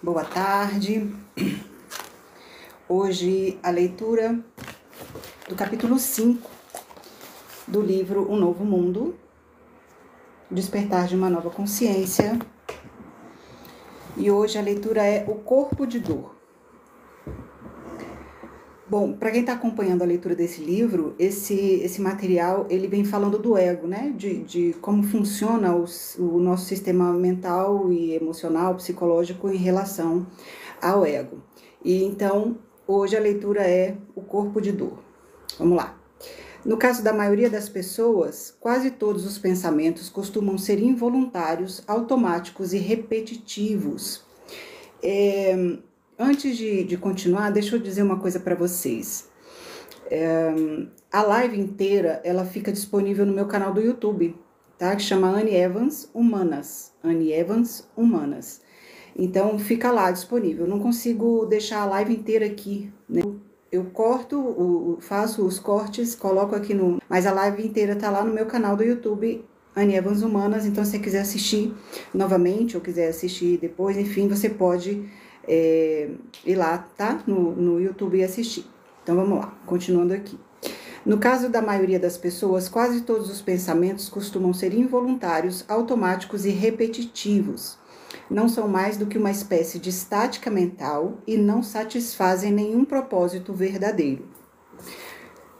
Boa tarde. Hoje a leitura do capítulo 5 do livro Um Novo Mundo, Despertar de uma Nova Consciência. E hoje a leitura é O Corpo de Dor. Bom, para quem está acompanhando a leitura desse livro, esse material ele vem falando do ego, né? De como funciona o nosso sistema mental e emocional, psicológico em relação ao ego. E então, hoje a leitura é O Corpo de Dor. Vamos lá. No caso da maioria das pessoas, quase todos os pensamentos costumam ser involuntários, automáticos e repetitivos. Antes de continuar, deixa eu dizer uma coisa para vocês. A live inteira, ela fica disponível no meu canal do YouTube, tá? Que chama Annie Evans Humanas. Annie Evans Humanas. Então, fica lá disponível. Eu não consigo deixar a live inteira aqui, né? Eu corto, faço os cortes, coloco aqui no... Mas a live inteira tá lá no meu canal do YouTube, Annie Evans Humanas. Então, se você quiser assistir novamente ou quiser assistir depois, enfim, você pode... ir lá, tá? No YouTube e assistir. Então, vamos lá, continuando aqui. No caso da maioria das pessoas, quase todos os pensamentos costumam ser involuntários, automáticos e repetitivos. Não são mais do que uma espécie de estática mental e não satisfazem nenhum propósito verdadeiro.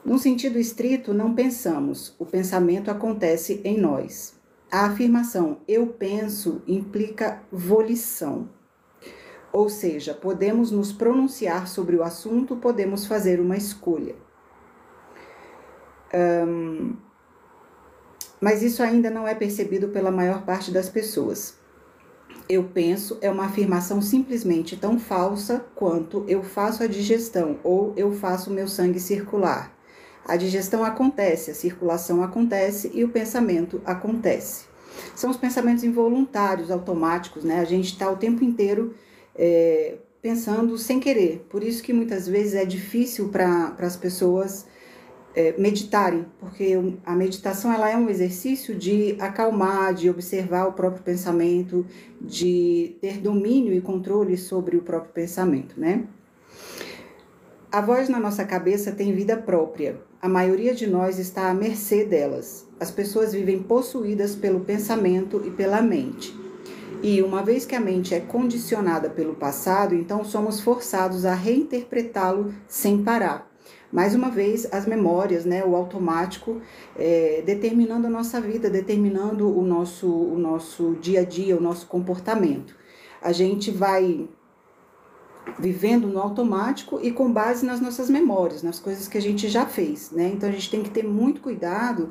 Num sentido estrito, não pensamos, o pensamento acontece em nós. A afirmação eu penso implica volição. Ou seja, podemos nos pronunciar sobre o assunto, podemos fazer uma escolha. Mas isso ainda não é percebido pela maior parte das pessoas. Eu penso é uma afirmação simplesmente tão falsa quanto eu faço a digestão ou eu faço o meu sangue circular. A digestão acontece, a circulação acontece e o pensamento acontece. São os pensamentos involuntários, automáticos, né? A gente está o tempo inteiro pensando sem querer. Por isso que muitas vezes é difícil para as pessoas meditarem, porque a meditação ela é um exercício de acalmar, de observar o próprio pensamento, de ter domínio e controle sobre o próprio pensamento, né? A voz na nossa cabeça tem vida própria. A maioria de nós está à mercê delas. As pessoas vivem possuídas pelo pensamento e pela mente. E uma vez que a mente é condicionada pelo passado, então somos forçados a reinterpretá-lo sem parar. Mais uma vez, as memórias, né, o automático, determinando a nossa vida, determinando o nosso dia a dia, o nosso comportamento. A gente vai vivendo no automático e com base nas nossas memórias, nas coisas que a gente já fez, né? Então a gente tem que ter muito cuidado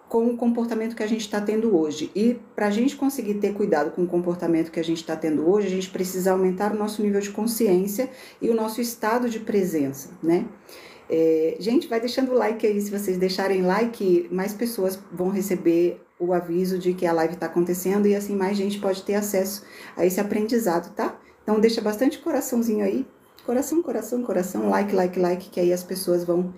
com o comportamento que a gente está tendo hoje. E para a gente conseguir ter cuidado com o comportamento que a gente está tendo hoje, a gente precisa aumentar o nosso nível de consciência e o nosso estado de presença, né? Gente, vai deixando o like aí. Se vocês deixarem like, mais pessoas vão receber o aviso de que a live está acontecendo e assim mais gente pode ter acesso a esse aprendizado, tá? Então deixa bastante coraçãozinho aí. Coração, coração, coração, like, like, like, que aí as pessoas vão...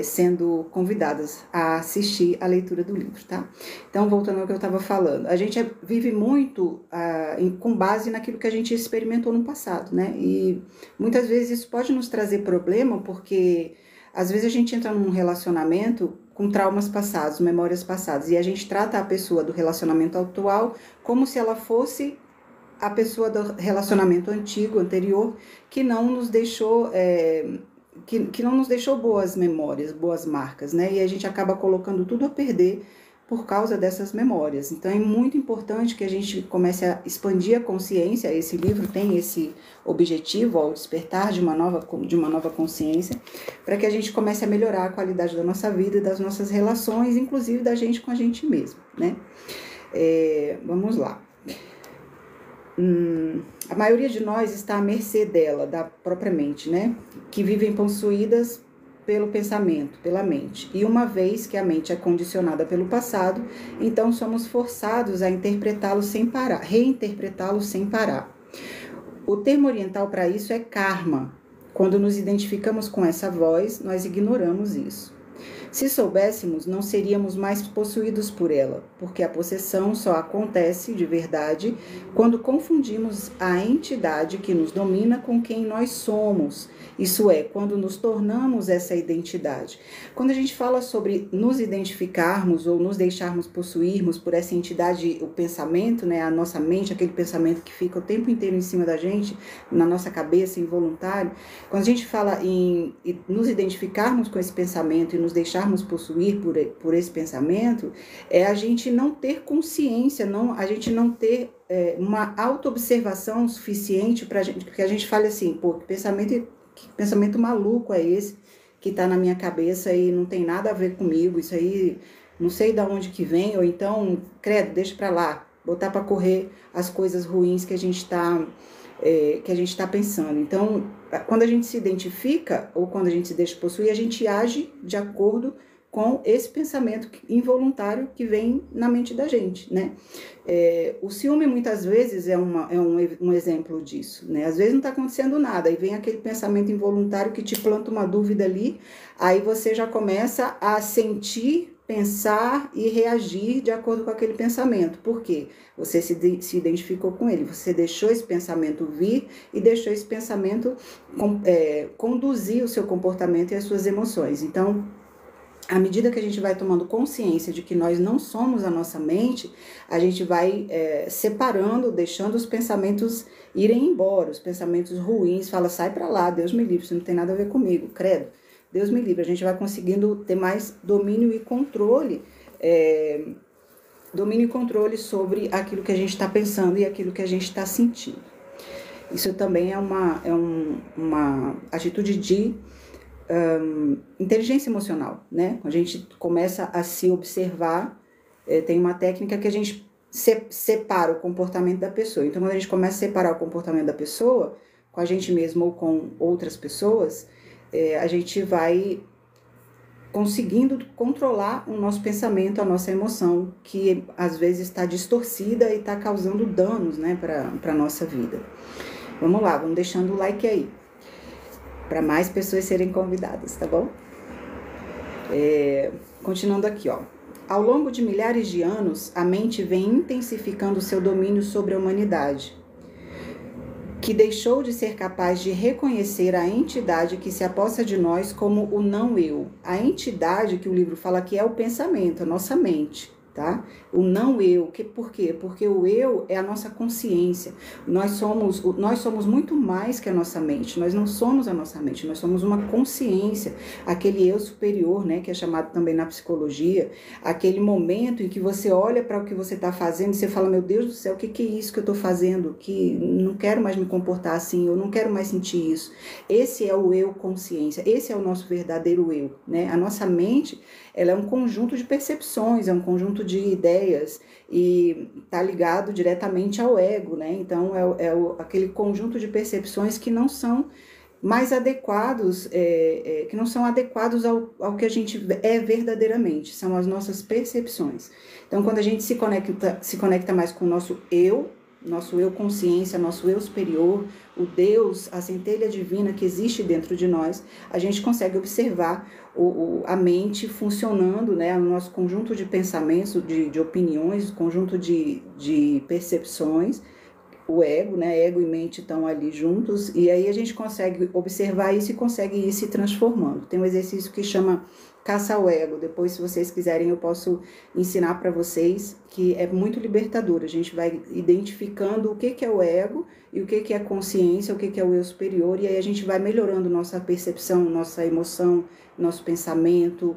sendo convidadas a assistir a leitura do livro, tá? Então, voltando ao que eu estava falando, a gente vive muito com base naquilo que a gente experimentou no passado, né? E muitas vezes isso pode nos trazer problema, porque às vezes a gente entra num relacionamento com traumas passados, memórias passadas, e a gente trata a pessoa do relacionamento atual como se ela fosse a pessoa do relacionamento antigo, anterior, que não nos deixou... Que não nos deixou boas memórias, boas marcas, né? E a gente acaba colocando tudo a perder por causa dessas memórias. Então é muito importante que a gente comece a expandir a consciência. Esse livro tem esse objetivo, ao despertar de uma nova consciência, para que a gente comece a melhorar a qualidade da nossa vida e das nossas relações, inclusive da gente com a gente mesmo, né? Vamos lá. A maioria de nós está à mercê dela, da própria mente, né? Que vivem possuídas pelo pensamento, pela mente. E uma vez que a mente é condicionada pelo passado, então somos forçados a interpretá-lo sem parar, reinterpretá-lo sem parar. O termo oriental para isso é karma. Quando nos identificamos com essa voz, nós ignoramos isso. Se soubéssemos, não seríamos mais possuídos por ela, porque a possessão só acontece de verdade quando confundimos a entidade que nos domina com quem nós somos. Isso é, quando nos tornamos essa identidade. Quando a gente fala sobre nos identificarmos ou nos deixarmos possuirmos por essa entidade, o pensamento, né, a nossa mente, aquele pensamento que fica o tempo inteiro em cima da gente, na nossa cabeça, involuntário. Quando a gente fala em nos identificarmos com esse pensamento e nos deixarmos possuir por esse pensamento, é a gente não ter consciência, a gente não ter uma autoobservação suficiente para que a gente fale assim, pô, que pensamento maluco é esse que está na minha cabeça e não tem nada a ver comigo, isso aí não sei de onde que vem, ou então, credo, deixa para lá, botar para correr as coisas ruins que a gente está pensando. Então, quando a gente se identifica ou quando a gente se deixa possuir, a gente age de acordo com esse pensamento involuntário que vem na mente da gente, né? O ciúme muitas vezes é um exemplo disso, né? Às vezes não está acontecendo nada, aí vem aquele pensamento involuntário que te planta uma dúvida ali, aí você já começa a sentir, pensar e reagir de acordo com aquele pensamento. Por quê? Você se identificou com ele, você deixou esse pensamento vir e deixou esse pensamento conduzir o seu comportamento e as suas emoções. Então, à medida que a gente vai tomando consciência de que nós não somos a nossa mente, a gente vai separando, deixando os pensamentos irem embora, os pensamentos ruins, fala, sai pra lá, Deus me livre, isso não tem nada a ver comigo, credo, Deus me livre. A gente vai conseguindo ter mais domínio e controle sobre aquilo que a gente está pensando e aquilo que a gente está sentindo. Isso também é uma atitude de inteligência emocional, né? A gente começa a se observar, tem uma técnica que a gente separa o comportamento da pessoa. Então, quando a gente começa a separar o comportamento da pessoa, com a gente mesmo ou com outras pessoas, a gente vai conseguindo controlar o nosso pensamento, a nossa emoção, que às vezes está distorcida e está causando danos, né, para a nossa vida. Vamos lá, vamos deixando o like aí, para mais pessoas serem convidadas, tá bom? Continuando aqui, ó. Ao longo de milhares de anos, a mente vem intensificando seu domínio sobre a humanidade, que deixou de ser capaz de reconhecer a entidade que se aposta de nós como o não-eu. A entidade que o livro fala aqui é o pensamento, a nossa mente, tá? O não-eu, por quê? Porque o eu é a nossa consciência. Nós somos muito mais que a nossa mente, nós não somos a nossa mente, nós somos uma consciência, aquele eu superior, né, que é chamado também na psicologia, aquele momento em que você olha para o que você está fazendo e você fala, meu Deus do céu, o que é isso que eu estou fazendo? Que não quero mais me comportar assim, eu não quero mais sentir isso. Esse é o eu consciência, esse é o nosso verdadeiro eu, né? A nossa mente, ela é um conjunto de percepções, é um conjunto de ideias e está ligado diretamente ao ego, né? Então, aquele conjunto de percepções que não são mais adequados, que não são adequados ao que a gente é verdadeiramente, são as nossas percepções. Então, quando a gente se conecta mais com o nosso eu consciência, nosso eu superior, o Deus, a centelha divina que existe dentro de nós, a gente consegue observar a mente funcionando, né, o nosso conjunto de pensamentos, de opiniões, conjunto de percepções, o ego, né, ego e mente estão ali juntos, e aí a gente consegue observar isso e consegue ir se transformando. Tem um exercício que chama Caça ao Ego, depois se vocês quiserem eu posso ensinar para vocês, que é muito libertador. A gente vai identificando o que é o ego e o que é a consciência, o que é o eu superior, e aí a gente vai melhorando nossa percepção, nossa emoção, nosso pensamento,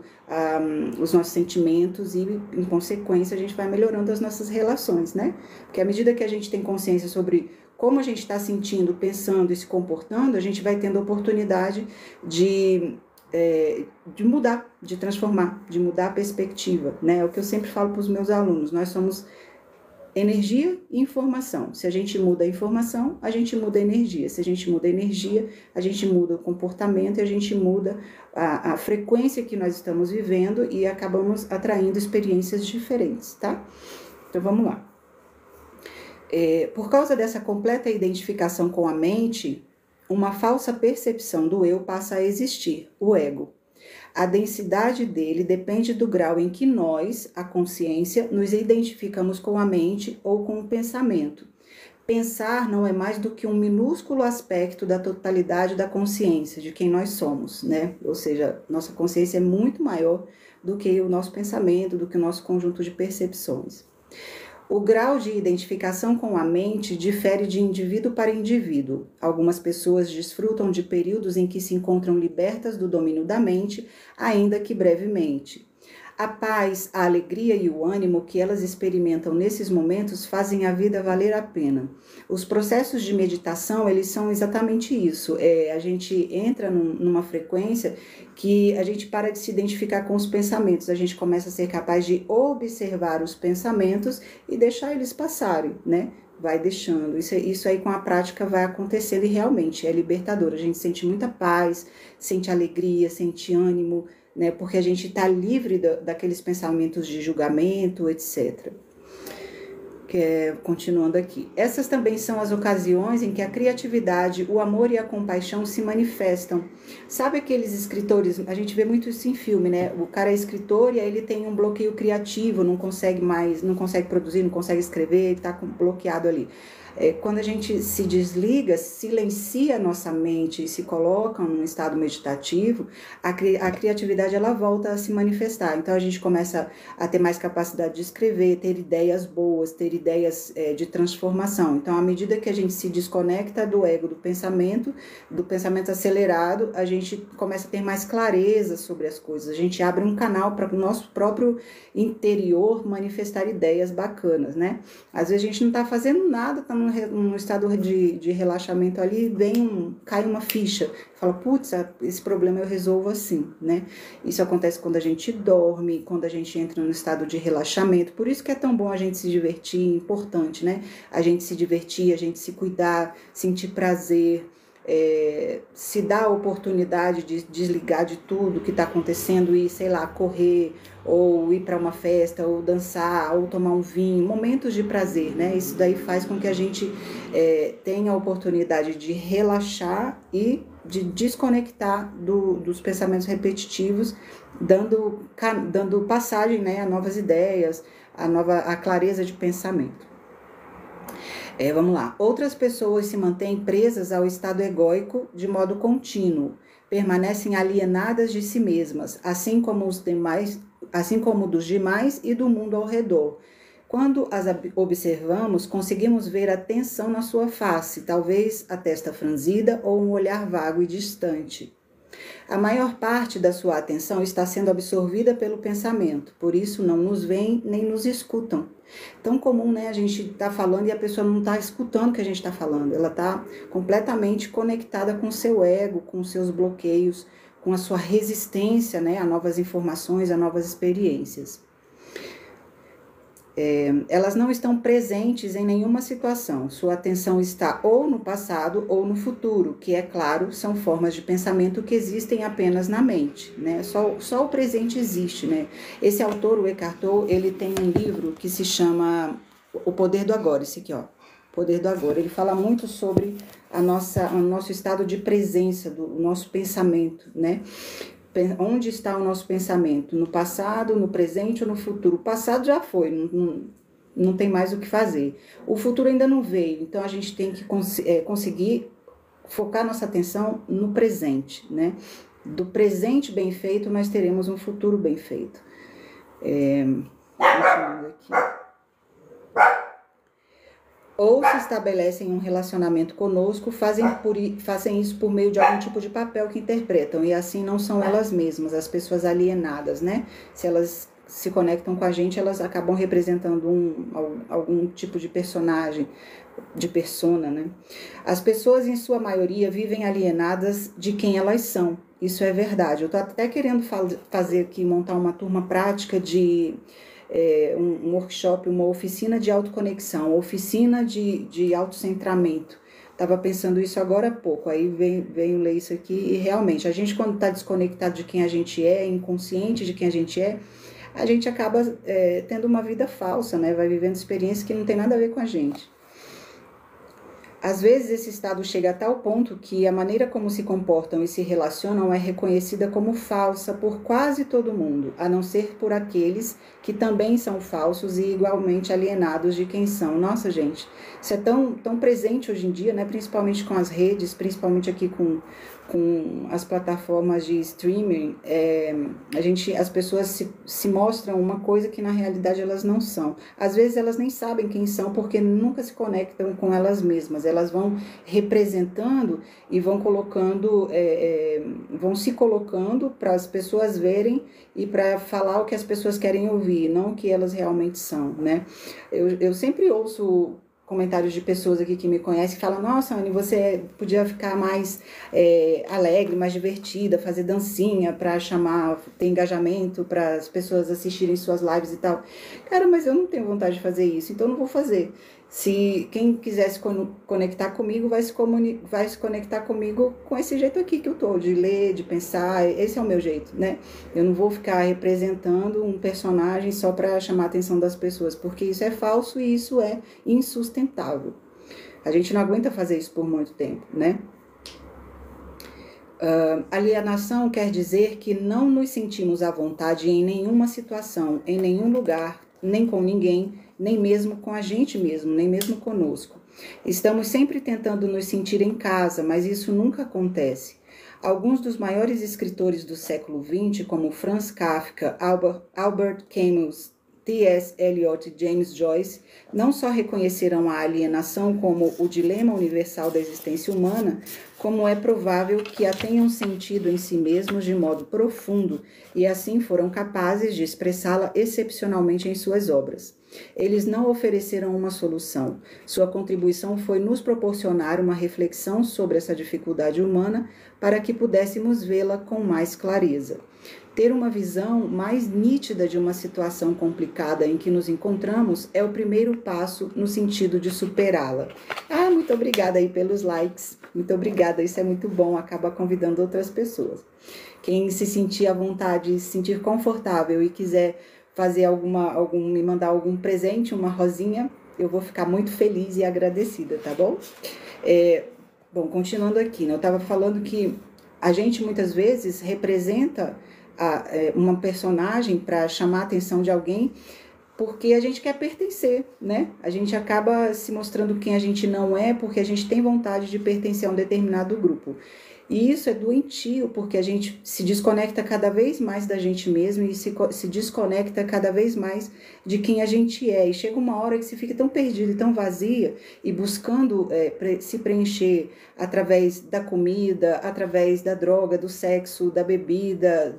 os nossos sentimentos e, em consequência, a gente vai melhorando as nossas relações, né? Porque à medida que a gente tem consciência sobre como a gente está sentindo, pensando e se comportando, a gente vai tendo a oportunidade de mudar, de transformar, de mudar a perspectiva, né? É o que eu sempre falo para os meus alunos, nós somos energia e informação. Se a gente muda a informação, a gente muda a energia. Se a gente muda a energia, a gente muda o comportamento e a gente muda a frequência que nós estamos vivendo e acabamos atraindo experiências diferentes, tá? Então, vamos lá. Por causa dessa completa identificação com a mente, uma falsa percepção do eu passa a existir, o ego. A densidade dele depende do grau em que nós, a consciência, nos identificamos com a mente ou com o pensamento. Pensar não é mais do que um minúsculo aspecto da totalidade da consciência, de quem nós somos, né? Ou seja, nossa consciência é muito maior do que o nosso pensamento, do que o nosso conjunto de percepções. O grau de identificação com a mente difere de indivíduo para indivíduo. Algumas pessoas desfrutam de períodos em que se encontram libertas do domínio da mente, ainda que brevemente. A paz, a alegria e o ânimo que elas experimentam nesses momentos fazem a vida valer a pena. Os processos de meditação, eles são exatamente isso. A gente entra numa frequência que a gente para de se identificar com os pensamentos, a gente começa a ser capaz de observar os pensamentos e deixar eles passarem, né? Vai deixando. Isso aí com a prática vai acontecendo e realmente é libertador. A gente sente muita paz, sente alegria, sente ânimo, né, porque a gente está livre daqueles pensamentos de julgamento, etc. Continuando aqui. Essas também são as ocasiões em que a criatividade, o amor e a compaixão se manifestam. Sabe aqueles escritores, a gente vê muito isso em filme, né? O cara é escritor e aí ele tem um bloqueio criativo, não consegue produzir, não consegue escrever, está bloqueado ali. Quando a gente se desliga, silencia a nossa mente e se coloca num estado meditativo, a criatividade ela volta a se manifestar. Então a gente começa a ter mais capacidade de escrever, ter ideias boas, ter ideias de transformação. Então, à medida que a gente se desconecta do ego, do pensamento acelerado, a gente começa a ter mais clareza sobre as coisas. A gente abre um canal para o nosso próprio interior manifestar ideias bacanas, né? Às vezes a gente não está fazendo nada, está num estado de relaxamento ali, cai uma ficha, fala, putz, esse problema eu resolvo assim, né? Isso acontece quando a gente dorme, quando a gente entra num estado de relaxamento, por isso que é tão bom a gente se divertir, importante, né? A gente se divertir, a gente se cuidar, sentir prazer, se dar a oportunidade de desligar de tudo que está acontecendo e, sei lá, correr, ou ir para uma festa, ou dançar, ou tomar um vinho, momentos de prazer, né? Isso daí faz com que a gente tenha a oportunidade de relaxar e de desconectar dos pensamentos repetitivos, dando passagem, né, a novas ideias, a clareza de pensamento. Vamos lá. Outras pessoas se mantêm presas ao estado egóico de modo contínuo, permanecem alienadas de si mesmas, assim como dos demais e do mundo ao redor. Quando as observamos, conseguimos ver a tensão na sua face, talvez a testa franzida ou um olhar vago e distante. A maior parte da sua atenção está sendo absorvida pelo pensamento, por isso não nos veem nem nos escutam. Tão comum, né? A gente está falando e a pessoa não está escutando o que a gente está falando. Ela está completamente conectada com o seu ego, com os seus bloqueios, com a sua resistência, né, a novas informações, a novas experiências. Elas não estão presentes em nenhuma situação. Sua atenção está ou no passado ou no futuro, que, é claro, são formas de pensamento que existem apenas na mente, né? Só o presente existe, né? Esse autor, o Eckhart Tolle, ele tem um livro que se chama O Poder do Agora, esse aqui, ó, Poder do Agora. Ele fala muito sobre o nosso estado de presença, do nosso pensamento, né? Onde está o nosso pensamento? No passado, no presente ou no futuro? O passado já foi, não tem mais o que fazer. O futuro ainda não veio, então a gente tem que conseguir focar nossa atenção no presente, né? Do presente bem feito, nós teremos um futuro bem feito. Aqui. Ou se estabelecem um relacionamento conosco, fazem isso por meio de algum tipo de papel que interpretam, e assim não são elas mesmas, as pessoas alienadas, né? Se elas se conectam com a gente, elas acabam representando algum tipo de personagem, de persona, né? As pessoas, em sua maioria, vivem alienadas de quem elas são. Isso é verdade. Eu tô até querendo fazer aqui, montar uma turma prática de... um workshop, uma oficina de autoconexão, oficina de autocentramento. Estava pensando isso agora há pouco, aí veio ler isso aqui, e realmente, a gente quando está desconectado de quem a gente é, inconsciente de quem a gente acaba tendo uma vida falsa, né? Vai vivendo experiências que não tem nada a ver com a gente. Às vezes esse estado chega a tal ponto que a maneira como se comportam e se relacionam é reconhecida como falsa por quase todo mundo, a não ser por aqueles que também são falsos e igualmente alienados de quem são. Nossa, gente, isso é tão presente hoje em dia, né? Principalmente com as redes, principalmente aqui com as plataformas de streaming, as pessoas se mostram uma coisa que na realidade elas não são. Às vezes elas nem sabem quem são porque nunca se conectam com elas mesmas. Elas vão representando e vão colocando, vão se colocando para as pessoas verem e para falar o que as pessoas querem ouvir, não o que elas realmente são, né? Eu sempre ouço comentários de pessoas aqui que me conhecem que falam: nossa, Anny, você podia ficar mais alegre, mais divertida, fazer dancinha para ter engajamento, para as pessoas assistirem suas lives e tal. Cara, mas eu não tenho vontade de fazer isso, então eu não vou fazer. Se quem quiser se conectar comigo, vai se conectar comigo com esse jeito aqui que eu tô, de ler, de pensar, esse é o meu jeito, né? Eu não vou ficar representando um personagem só para chamar a atenção das pessoas, porque isso é falso e isso é insustentável. A gente não aguenta fazer isso por muito tempo, né? Alienação quer dizer que não nos sentimos à vontade em nenhuma situação, em nenhum lugar, nem com ninguém, nem mesmo com a gente mesmo, nem mesmo conosco. Estamos sempre tentando nos sentir em casa, mas isso nunca acontece. Alguns dos maiores escritores do século XX, como Franz Kafka, Albert Camus, T.S. Eliot e James Joyce, não só reconheceram a alienação como o dilema universal da existência humana, como é provável que a tenham sentido em si mesmos de modo profundo e assim foram capazes de expressá-la excepcionalmente em suas obras. Eles não ofereceram uma solução. Sua contribuição foi nos proporcionar uma reflexão sobre essa dificuldade humana para que pudéssemos vê-la com mais clareza. Ter uma visão mais nítida de uma situação complicada em que nos encontramos é o primeiro passo no sentido de superá-la. Muito obrigada aí pelos likes. Muito obrigada, isso é muito bom, acaba convidando outras pessoas. Quem se sentir à vontade, se sentir confortável e quiser fazer me mandar algum presente, uma rosinha, eu vou ficar muito feliz e agradecida, tá bom? Bom, continuando aqui, né? Eu estava falando que a gente muitas vezes representa uma personagem para chamar a atenção de alguém porque a gente quer pertencer, né? A gente acaba se mostrando quem a gente não é porque a gente tem vontade de pertencer a um determinado grupo. E isso é doentio, porque a gente se desconecta cada vez mais da gente mesmo e se desconecta cada vez mais de quem a gente é. E chega uma hora que você fica tão perdida e tão vazia e buscando se preencher através da comida, através da droga, do sexo, da bebida,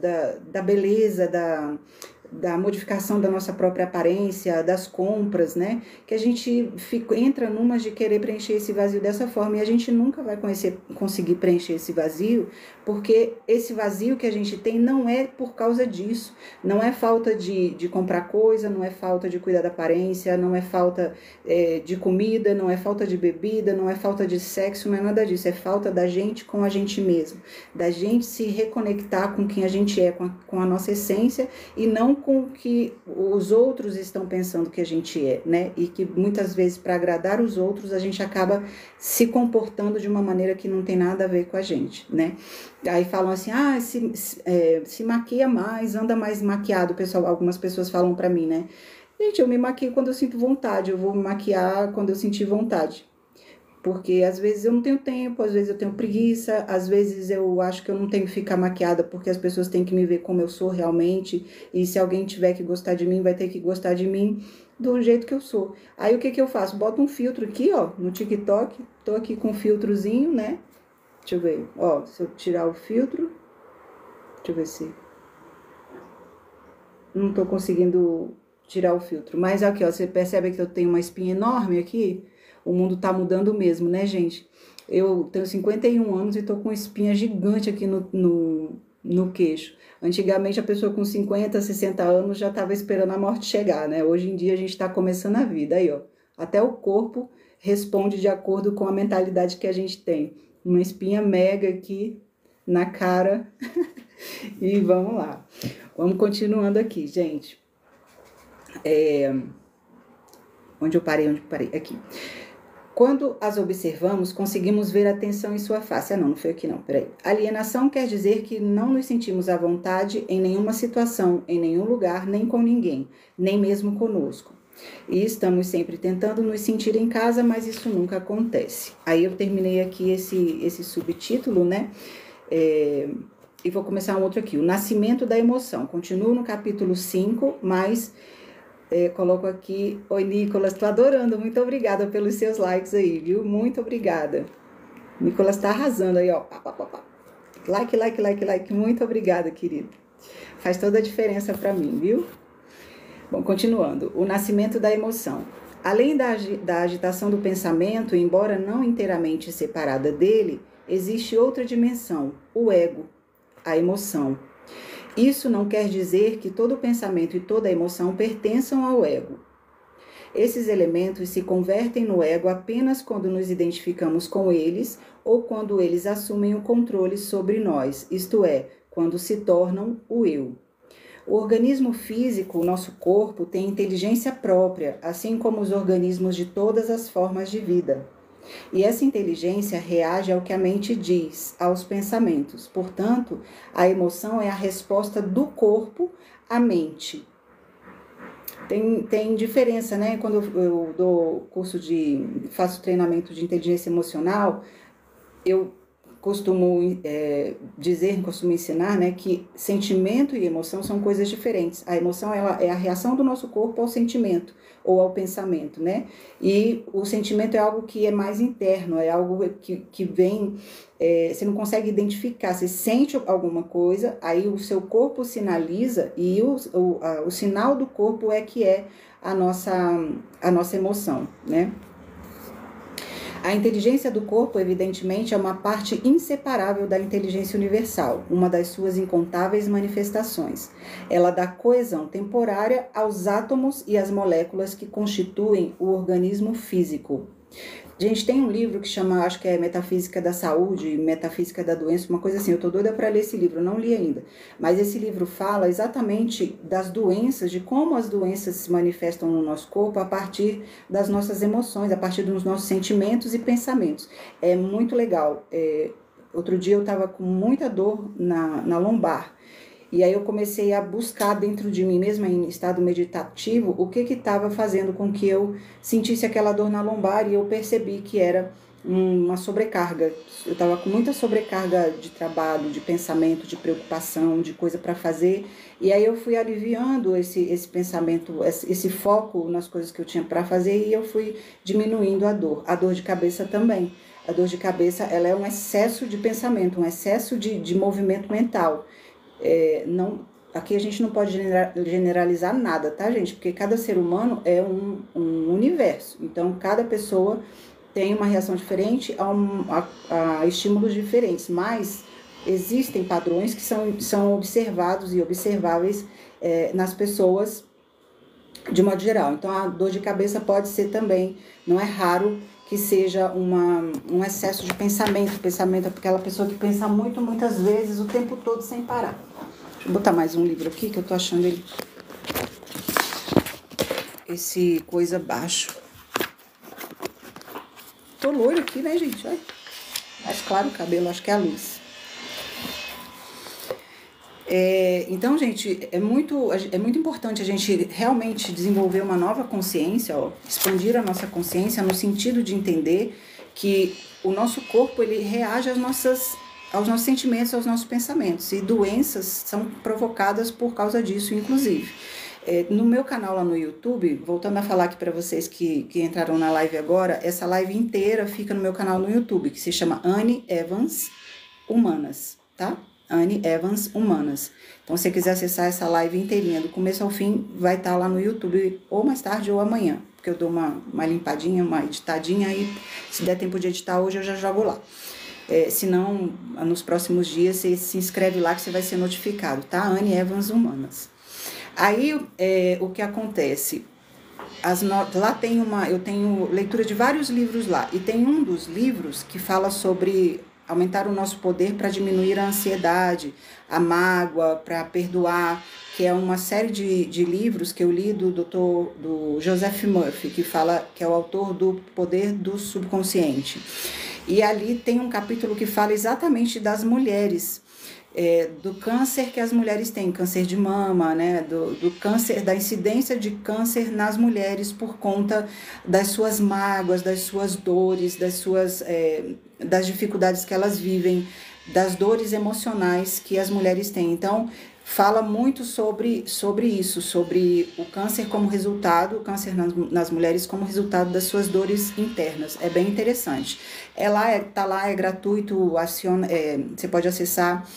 da beleza, da modificação da nossa própria aparência, das compras, né? Que a gente entra numa de querer preencher esse vazio dessa forma e a gente nunca vai conseguir preencher esse vazio, porque esse vazio que a gente tem não é por causa disso, não é falta de comprar coisa, não é falta de cuidar da aparência, não é falta de comida, não é falta de bebida, não é falta de sexo, não é nada disso, é falta da gente com a gente mesmo, da gente se reconectar com quem a gente é, com a nossa essência e não com o que os outros estão pensando que a gente é, né? E que muitas vezes para agradar os outros a gente acaba se comportando de uma maneira que não tem nada a ver com a gente, né? Aí falam assim, se maquia mais, anda mais maquiado, pessoal. Algumas pessoas falam para mim, né? Gente, eu me maquio quando eu sinto vontade, eu vou me maquiar quando eu sentir vontade. Porque às vezes eu não tenho tempo, às vezes eu tenho preguiça, às vezes eu acho que eu não tenho que ficar maquiada porque as pessoas têm que me ver como eu sou realmente, e se alguém tiver que gostar de mim, vai ter que gostar de mim do jeito que eu sou. Aí o que eu faço? Boto um filtro aqui, ó, no TikTok, tô aqui com um filtrozinho, né? Deixa eu ver, ó, se eu tirar o filtro, deixa eu ver se... Não tô conseguindo tirar o filtro, mas aqui, ó, você percebe que eu tenho uma espinha enorme aqui? O mundo tá mudando mesmo, né, gente? Eu tenho 51 anos e tô com espinha gigante aqui no queixo. Antigamente, a pessoa com 50, 60 anos já tava esperando a morte chegar, né? Hoje em dia, a gente tá começando a vida. Aí, ó, até o corpo responde de acordo com a mentalidade que a gente tem. Uma espinha mega aqui na cara. E vamos lá. Vamos continuando aqui, gente. Onde eu parei? Aqui. Quando as observamos, conseguimos ver a tensão em sua face. Não foi aqui não, peraí. Alienação quer dizer que não nos sentimos à vontade em nenhuma situação, em nenhum lugar, nem com ninguém, nem mesmo conosco. E estamos sempre tentando nos sentir em casa, mas isso nunca acontece. Aí eu terminei aqui esse subtítulo, né? E vou começar um outro aqui. O nascimento da emoção. Continuo no capítulo 5, mas... coloco aqui, oi Nicolas, tô adorando, muito obrigada pelos seus likes aí, viu? Muito obrigada. Nicolas tá arrasando aí, ó. Like, muito obrigada, querido. Faz toda a diferença para mim, viu? Bom, continuando. O nascimento da emoção. Além da agitação do pensamento, embora não inteiramente separada dele, existe outra dimensão, o ego, a emoção. Isso não quer dizer que todo pensamento e toda emoção pertençam ao ego. Esses elementos se convertem no ego apenas quando nos identificamos com eles ou quando eles assumem o controle sobre nós, isto é, quando se tornam o eu. O organismo físico, o nosso corpo, tem inteligência própria, assim como os organismos de todas as formas de vida. E essa inteligência reage ao que a mente diz, aos pensamentos. Portanto, a emoção é a resposta do corpo à mente. Tem diferença, né? Quando eu dou faço treinamento de inteligência emocional, eu costumo costumo ensinar, né, que sentimento e emoção são coisas diferentes. A emoção é a reação do nosso corpo ao sentimento ou ao pensamento, né? E o sentimento é algo que é mais interno, é algo que vem, você não consegue identificar, você sente alguma coisa, aí o seu corpo sinaliza e o sinal do corpo é que é a nossa emoção, né? A inteligência do corpo, evidentemente, é uma parte inseparável da inteligência universal, uma das suas incontáveis manifestações. Ela dá coesão temporária aos átomos e às moléculas que constituem o organismo físico. Gente, tem um livro que chama, acho que é Metafísica da Saúde, Metafísica da Doença, uma coisa assim. Eu tô doida para ler esse livro, eu não li ainda. Mas esse livro fala exatamente das doenças, de como as doenças se manifestam no nosso corpo a partir das nossas emoções, a partir dos nossos sentimentos e pensamentos. É muito legal. Outro dia eu tava com muita dor na lombar. E aí eu comecei a buscar dentro de mim mesma, em estado meditativo, o que estava fazendo com que eu sentisse aquela dor na lombar, e eu percebi que era uma sobrecarga. Eu estava com muita sobrecarga de trabalho, de pensamento, de preocupação, de coisa para fazer, e aí eu fui aliviando esse pensamento, esse foco nas coisas que eu tinha para fazer, e eu fui diminuindo a dor de cabeça também. A dor de cabeça, ela é um excesso de pensamento, um excesso de movimento mental. Aqui a gente não pode generalizar nada, tá, gente? Porque cada ser humano é um universo. Então, cada pessoa tem uma reação diferente a estímulos diferentes. Mas existem padrões que são observados e observáveis nas pessoas de modo geral. Então, a dor de cabeça pode ser também, não é raro que seja um excesso de pensamento. Pensamento é aquela pessoa que pensa muito, muitas vezes, o tempo todo sem parar. Deixa eu botar mais um livro aqui, que eu tô achando ele... esse coisa baixo. Tô loiro aqui, né, gente? Olha. Mais claro o cabelo, acho que é a luz. Então, gente, é muito importante a gente realmente desenvolver uma nova consciência, expandir a nossa consciência no sentido de entender que o nosso corpo, ele reage aos nossos sentimentos, aos nossos pensamentos, e doenças são provocadas por causa disso, inclusive. No meu canal lá no YouTube, voltando a falar aqui para vocês que entraram na live agora, essa live inteira fica no meu canal no YouTube, que se chama Anne Evans Humanas, tá? Anne Evans Humanas. Então, se você quiser acessar essa live inteirinha, do começo ao fim, vai estar lá no YouTube, ou mais tarde ou amanhã, porque eu dou uma limpadinha, uma editadinha, aí se der tempo de editar hoje, eu já jogo lá. Se não, nos próximos dias, você se inscreve lá que você vai ser notificado, tá? Anne Evans Humanas. Aí, o que acontece? Lá eu tenho leitura de vários livros lá, e tem um dos livros que fala sobre aumentar o nosso poder para diminuir a ansiedade, a mágoa, para perdoar, que é uma série de livros que eu li do Joseph Murphy, que é o autor do Poder do Subconsciente. E ali tem um capítulo que fala exatamente das mulheres, do câncer que as mulheres têm, câncer de mama, né, do câncer, da incidência de câncer nas mulheres por conta das suas mágoas, das suas dores, das dificuldades que elas vivem, das dores emocionais que as mulheres têm. Então, fala muito sobre isso, sobre o câncer como resultado, o câncer nas mulheres como resultado das suas dores internas. É bem interessante. Tá lá, é gratuito, você pode acessar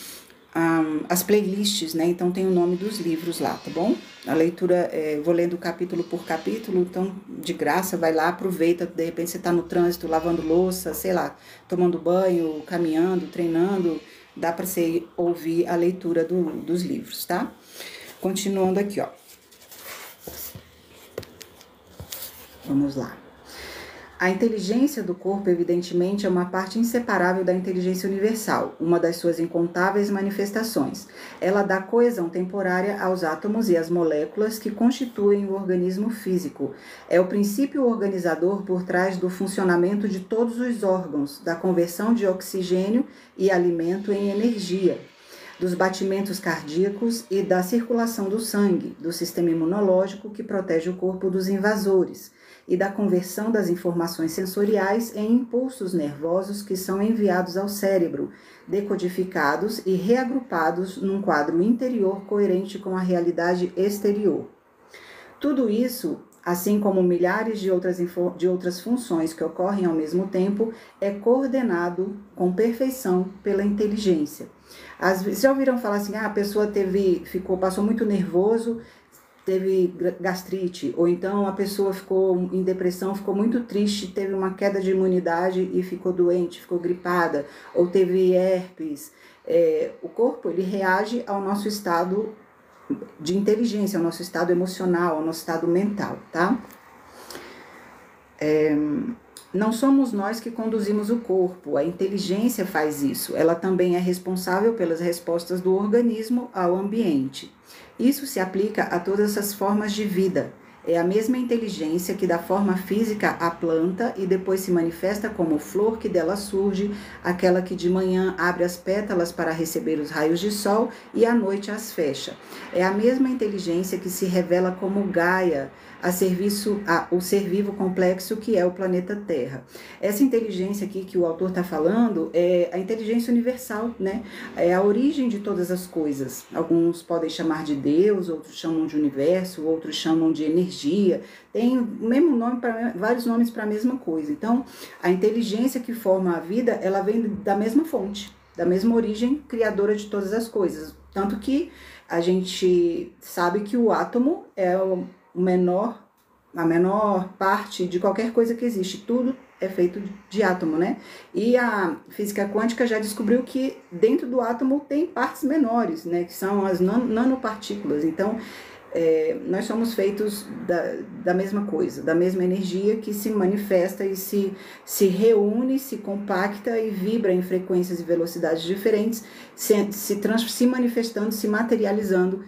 as playlists, né? Então tem o nome dos livros lá, tá bom? A leitura, vou lendo capítulo por capítulo, então de graça, vai lá, aproveita, de repente você tá no trânsito, lavando louça, sei lá, tomando banho, caminhando, treinando, dá para você ouvir a leitura dos livros, tá? Continuando aqui, ó. Vamos lá. A inteligência do corpo, evidentemente, é uma parte inseparável da inteligência universal, uma das suas incontáveis manifestações. Ela dá coesão temporária aos átomos e às moléculas que constituem o organismo físico. É o princípio organizador por trás do funcionamento de todos os órgãos, da conversão de oxigênio e alimento em energia, dos batimentos cardíacos e da circulação do sangue, do sistema imunológico que protege o corpo dos invasores, e da conversão das informações sensoriais em impulsos nervosos que são enviados ao cérebro, decodificados e reagrupados num quadro interior coerente com a realidade exterior. Tudo isso, assim como milhares de outras funções que ocorrem ao mesmo tempo, é coordenado com perfeição pela inteligência. Às vezes, já ouviram falar assim, a pessoa passou muito nervoso, teve gastrite, ou então a pessoa ficou em depressão, ficou muito triste, teve uma queda de imunidade e ficou doente, ficou gripada, ou teve herpes. O corpo, ele reage ao nosso estado de inteligência, ao nosso estado emocional, ao nosso estado mental, tá? Não somos nós que conduzimos o corpo, a inteligência faz isso. Ela também é responsável pelas respostas do organismo ao ambiente. Isso se aplica a todas as formas de vida. É a mesma inteligência que dá forma física à planta e depois se manifesta como flor que dela surge, aquela que de manhã abre as pétalas para receber os raios de sol e à noite as fecha. É a mesma inteligência que se revela como Gaia, o ser vivo complexo que é o planeta Terra. Essa inteligência aqui que o autor está falando é a inteligência universal, né? É a origem de todas as coisas. Alguns podem chamar de Deus, outros chamam de universo, outros chamam de energia. Tem o mesmo nome, vários nomes para a mesma coisa. Então, a inteligência que forma a vida, ela vem da mesma fonte, da mesma origem criadora de todas as coisas. Tanto que a gente sabe que o átomo é a menor parte de qualquer coisa que existe. Tudo é feito de átomo, né? E a física quântica já descobriu que dentro do átomo tem partes menores, né? Que são as nanopartículas. Então, nós somos feitos da mesma coisa, da mesma energia que se manifesta e se reúne, se compacta e vibra em frequências e velocidades diferentes, se manifestando, se materializando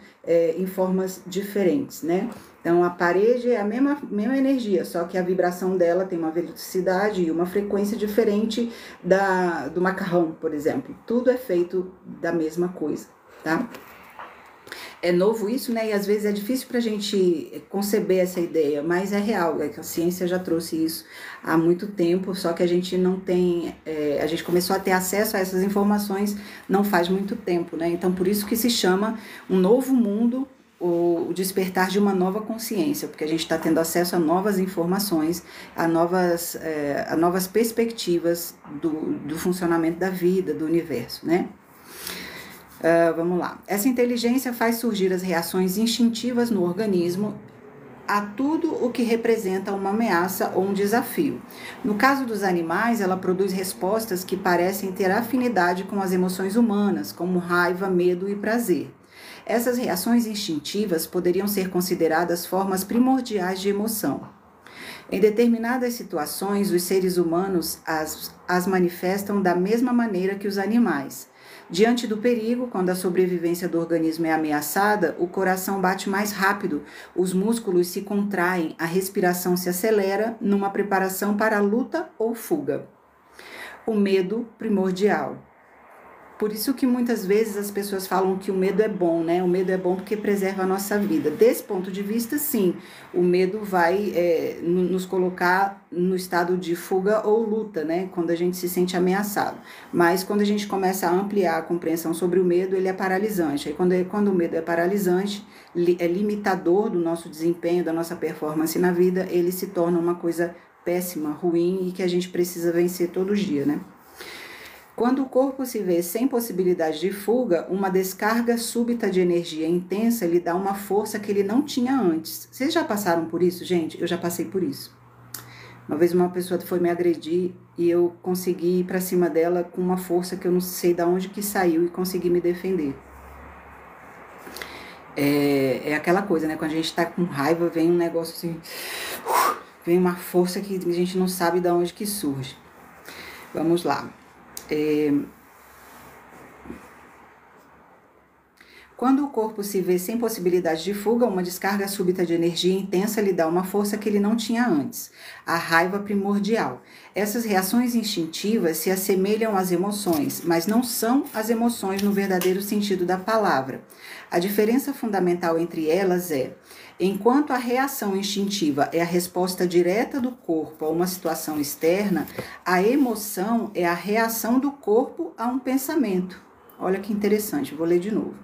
em formas diferentes, né? Então, a parede é a mesma energia, só que a vibração dela tem uma velocidade e uma frequência diferente do macarrão, por exemplo. Tudo é feito da mesma coisa, tá? É novo isso, né? E às vezes é difícil para a gente conceber essa ideia, mas é real, que a ciência já trouxe isso há muito tempo, só que a gente não tem, a gente começou a ter acesso a essas informações não faz muito tempo, né? Então, por isso que se chama um novo mundo, o despertar de uma nova consciência, porque a gente está tendo acesso a novas informações, a novas perspectivas do funcionamento da vida, do universo, né? Vamos lá. Essa inteligência faz surgir as reações instintivas no organismo a tudo o que representa uma ameaça ou um desafio. No caso dos animais, ela produz respostas que parecem ter afinidade com as emoções humanas, como raiva, medo e prazer. Essas reações instintivas poderiam ser consideradas formas primordiais de emoção. Em determinadas situações, os seres humanos as manifestam da mesma maneira que os animais. Diante do perigo, quando a sobrevivência do organismo é ameaçada, o coração bate mais rápido, os músculos se contraem, a respiração se acelera numa preparação para a luta ou fuga. O medo primordial. Por isso que muitas vezes as pessoas falam que o medo é bom, né? O medo é bom porque preserva a nossa vida. Desse ponto de vista, sim, o medo vai nos colocar no estado de fuga ou luta, né? Quando a gente se sente ameaçado. Mas quando a gente começa a ampliar a compreensão sobre o medo, ele é paralisante. Aí quando o medo é paralisante, é limitador do nosso desempenho, da nossa performance na vida, ele se torna uma coisa péssima, ruim e que a gente precisa vencer todo dia, né? Quando o corpo se vê sem possibilidade de fuga, uma descarga súbita de energia intensa lhe dá uma força que ele não tinha antes. Vocês já passaram por isso, gente? Eu já passei por isso. Uma vez uma pessoa foi me agredir e eu consegui ir pra cima dela com uma força que eu não sei de onde que saiu e consegui me defender. É aquela coisa, né? Quando a gente tá com raiva, vem um negócio assim... Vem uma força que a gente não sabe de onde que surge. Vamos lá. Quando o corpo se vê sem possibilidade de fuga, uma descarga súbita de energia intensa lhe dá uma força que ele não tinha antes, a raiva primordial. Essas reações instintivas se assemelham às emoções, mas não são as emoções no verdadeiro sentido da palavra. A diferença fundamental entre elas é: enquanto a reação instintiva é a resposta direta do corpo a uma situação externa, a emoção é a reação do corpo a um pensamento. Olha que interessante, vou ler de novo.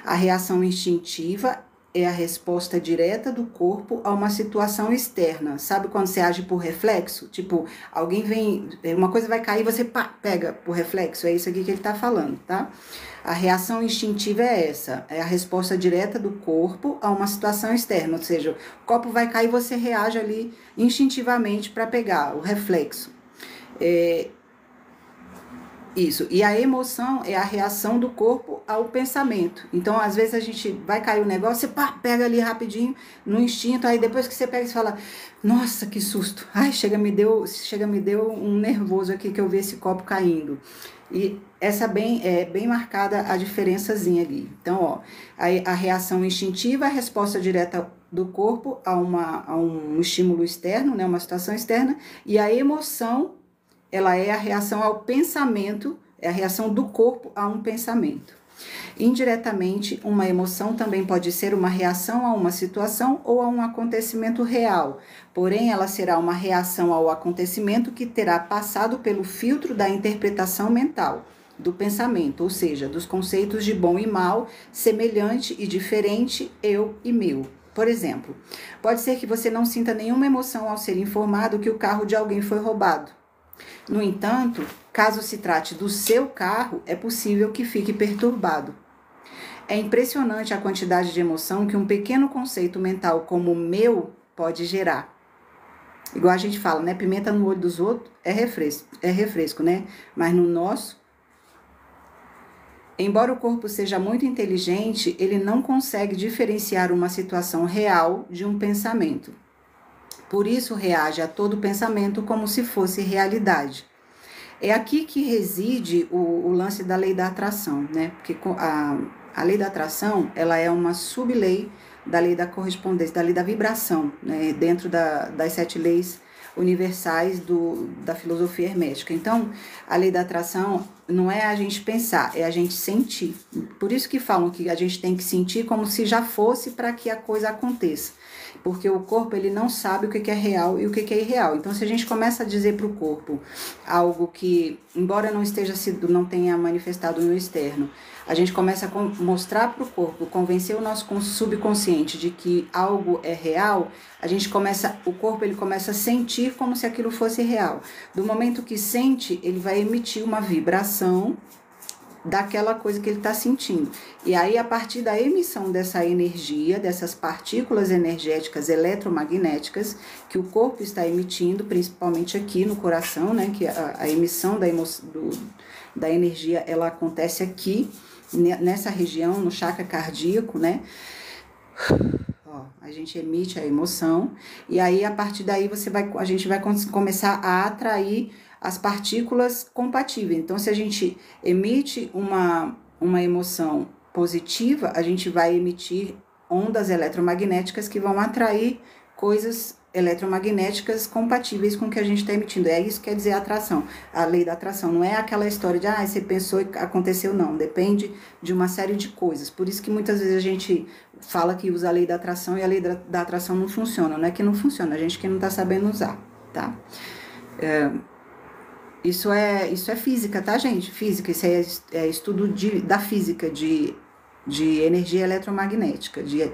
A reação instintiva é a resposta direta do corpo a uma situação externa. Sabe quando você age por reflexo? Tipo, alguém vem, uma coisa vai cair, você pega por reflexo. É isso aqui que ele tá falando, tá? A reação instintiva é essa, é a resposta direta do corpo a uma situação externa, ou seja, o copo vai cair e você reage ali instintivamente para pegar, o reflexo. Isso, e a emoção é a reação do corpo ao pensamento. Então, às vezes a gente vai cair o negócio, você pega ali rapidinho, no instinto, aí depois que você pega, você fala, nossa, que susto, ai, me deu um nervoso aqui que eu vi esse copo caindo. E essa é bem marcada a diferençazinha ali. Então, ó, a reação instintiva é a resposta direta do corpo a um estímulo externo, né, uma situação externa, e a emoção, ela é a reação ao pensamento, é a reação do corpo a um pensamento. Indiretamente, uma emoção também pode ser uma reação a uma situação ou a um acontecimento real, porém ela será uma reação ao acontecimento que terá passado pelo filtro da interpretação mental, do pensamento, ou seja, dos conceitos de bom e mal, semelhante e diferente, eu e meu. Por exemplo, pode ser que você não sinta nenhuma emoção ao ser informado que o carro de alguém foi roubado. No entanto, caso se trate do seu carro, é possível que fique perturbado. É impressionante a quantidade de emoção que um pequeno conceito mental como meu pode gerar. Igual a gente fala, né? Pimenta no olho dos outros é refresco, né? Mas no nosso, embora o corpo seja muito inteligente, ele não consegue diferenciar uma situação real de um pensamento. Por isso, reage a todo pensamento como se fosse realidade. É aqui que reside o lance da lei da atração, né? Porque a lei da atração, ela é uma sublei da lei da correspondência, da lei da vibração, né? Dentro das 7 leis universais da filosofia hermética. Então, a lei da atração não é a gente pensar, é a gente sentir. Por isso que falam que a gente tem que sentir como se já fosse para que a coisa aconteça. Porque o corpo, ele não sabe o que é real e o que é irreal. Então, se a gente começa a dizer para o corpo algo que, embora não tenha manifestado no externo, a gente começa a mostrar para o corpo, convencer o nosso subconsciente de que algo é real, o corpo ele começa a sentir como se aquilo fosse real. Do momento que sente, ele vai emitir uma vibração daquela coisa que ele está sentindo. E aí, a partir da emissão dessa energia, dessas partículas energéticas eletromagnéticas que o corpo está emitindo, principalmente aqui no coração, né, que a emissão da energia, ela acontece aqui, nessa região, no chakra cardíaco, né? Ó, a gente emite a emoção e aí a partir daí a gente vai começar a atrair as partículas compatíveis. Então, se a gente emite uma emoção positiva, a gente vai emitir ondas eletromagnéticas que vão atrair coisas eletromagnéticas compatíveis com o que a gente está emitindo. É isso que quer dizer atração, a lei da atração. Não é aquela história de, você pensou e aconteceu, não. Depende de uma série de coisas. Por isso que muitas vezes a gente fala que usa a lei da atração e a lei da atração não funciona. Não é que não funciona, a gente que não está sabendo usar, tá? Isso é física, tá, gente? Física, isso é estudo da física, de energia eletromagnética, de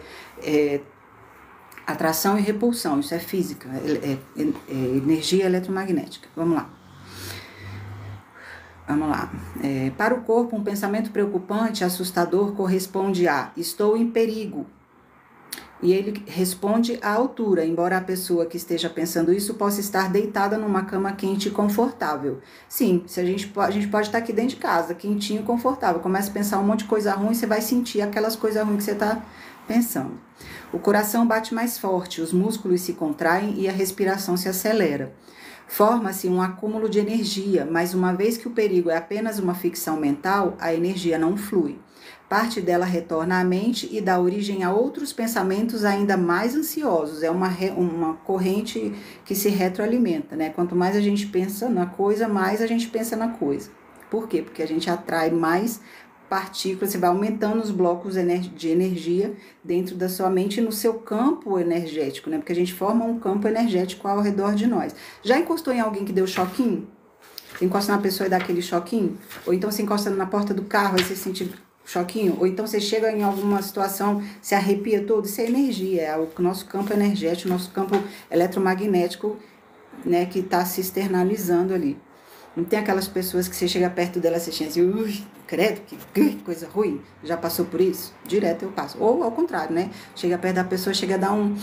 atração e repulsão, isso é física, energia eletromagnética. Vamos lá. Para o corpo, um pensamento preocupante, assustador, corresponde a estou em perigo. E ele responde à altura, embora a pessoa que esteja pensando isso possa estar deitada numa cama quente e confortável. Sim, a gente pode estar aqui dentro de casa, quentinho e confortável. Começa a pensar um monte de coisa ruim, você vai sentir aquelas coisas ruins que você está pensando. O coração bate mais forte, os músculos se contraem e a respiração se acelera. Forma-se um acúmulo de energia, mas uma vez que o perigo é apenas uma ficção mental, a energia não flui. Parte dela retorna à mente e dá origem a outros pensamentos ainda mais ansiosos. É uma corrente que se retroalimenta, né? Quanto mais a gente pensa na coisa, mais a gente pensa na coisa. Por quê? Porque a gente atrai mais partículas, você vai aumentando os blocos de energia dentro da sua mente e no seu campo energético, né? Porque a gente forma um campo energético ao redor de nós. Já encostou em alguém que deu choquinho? Você encosta na pessoa e dá aquele choquinho? Ou então você encosta na porta do carro e você sente choquinho? Ou então você chega em alguma situação, se arrepia todo? Isso é energia, é o nosso campo energético, nosso campo eletromagnético, né, que está se externalizando ali. Não tem aquelas pessoas que você chega perto dela e você chega assim, ui, credo, que coisa ruim. Já passou por isso? Direto eu passo. Ou ao contrário, né? Chega perto da pessoa, chega a dar um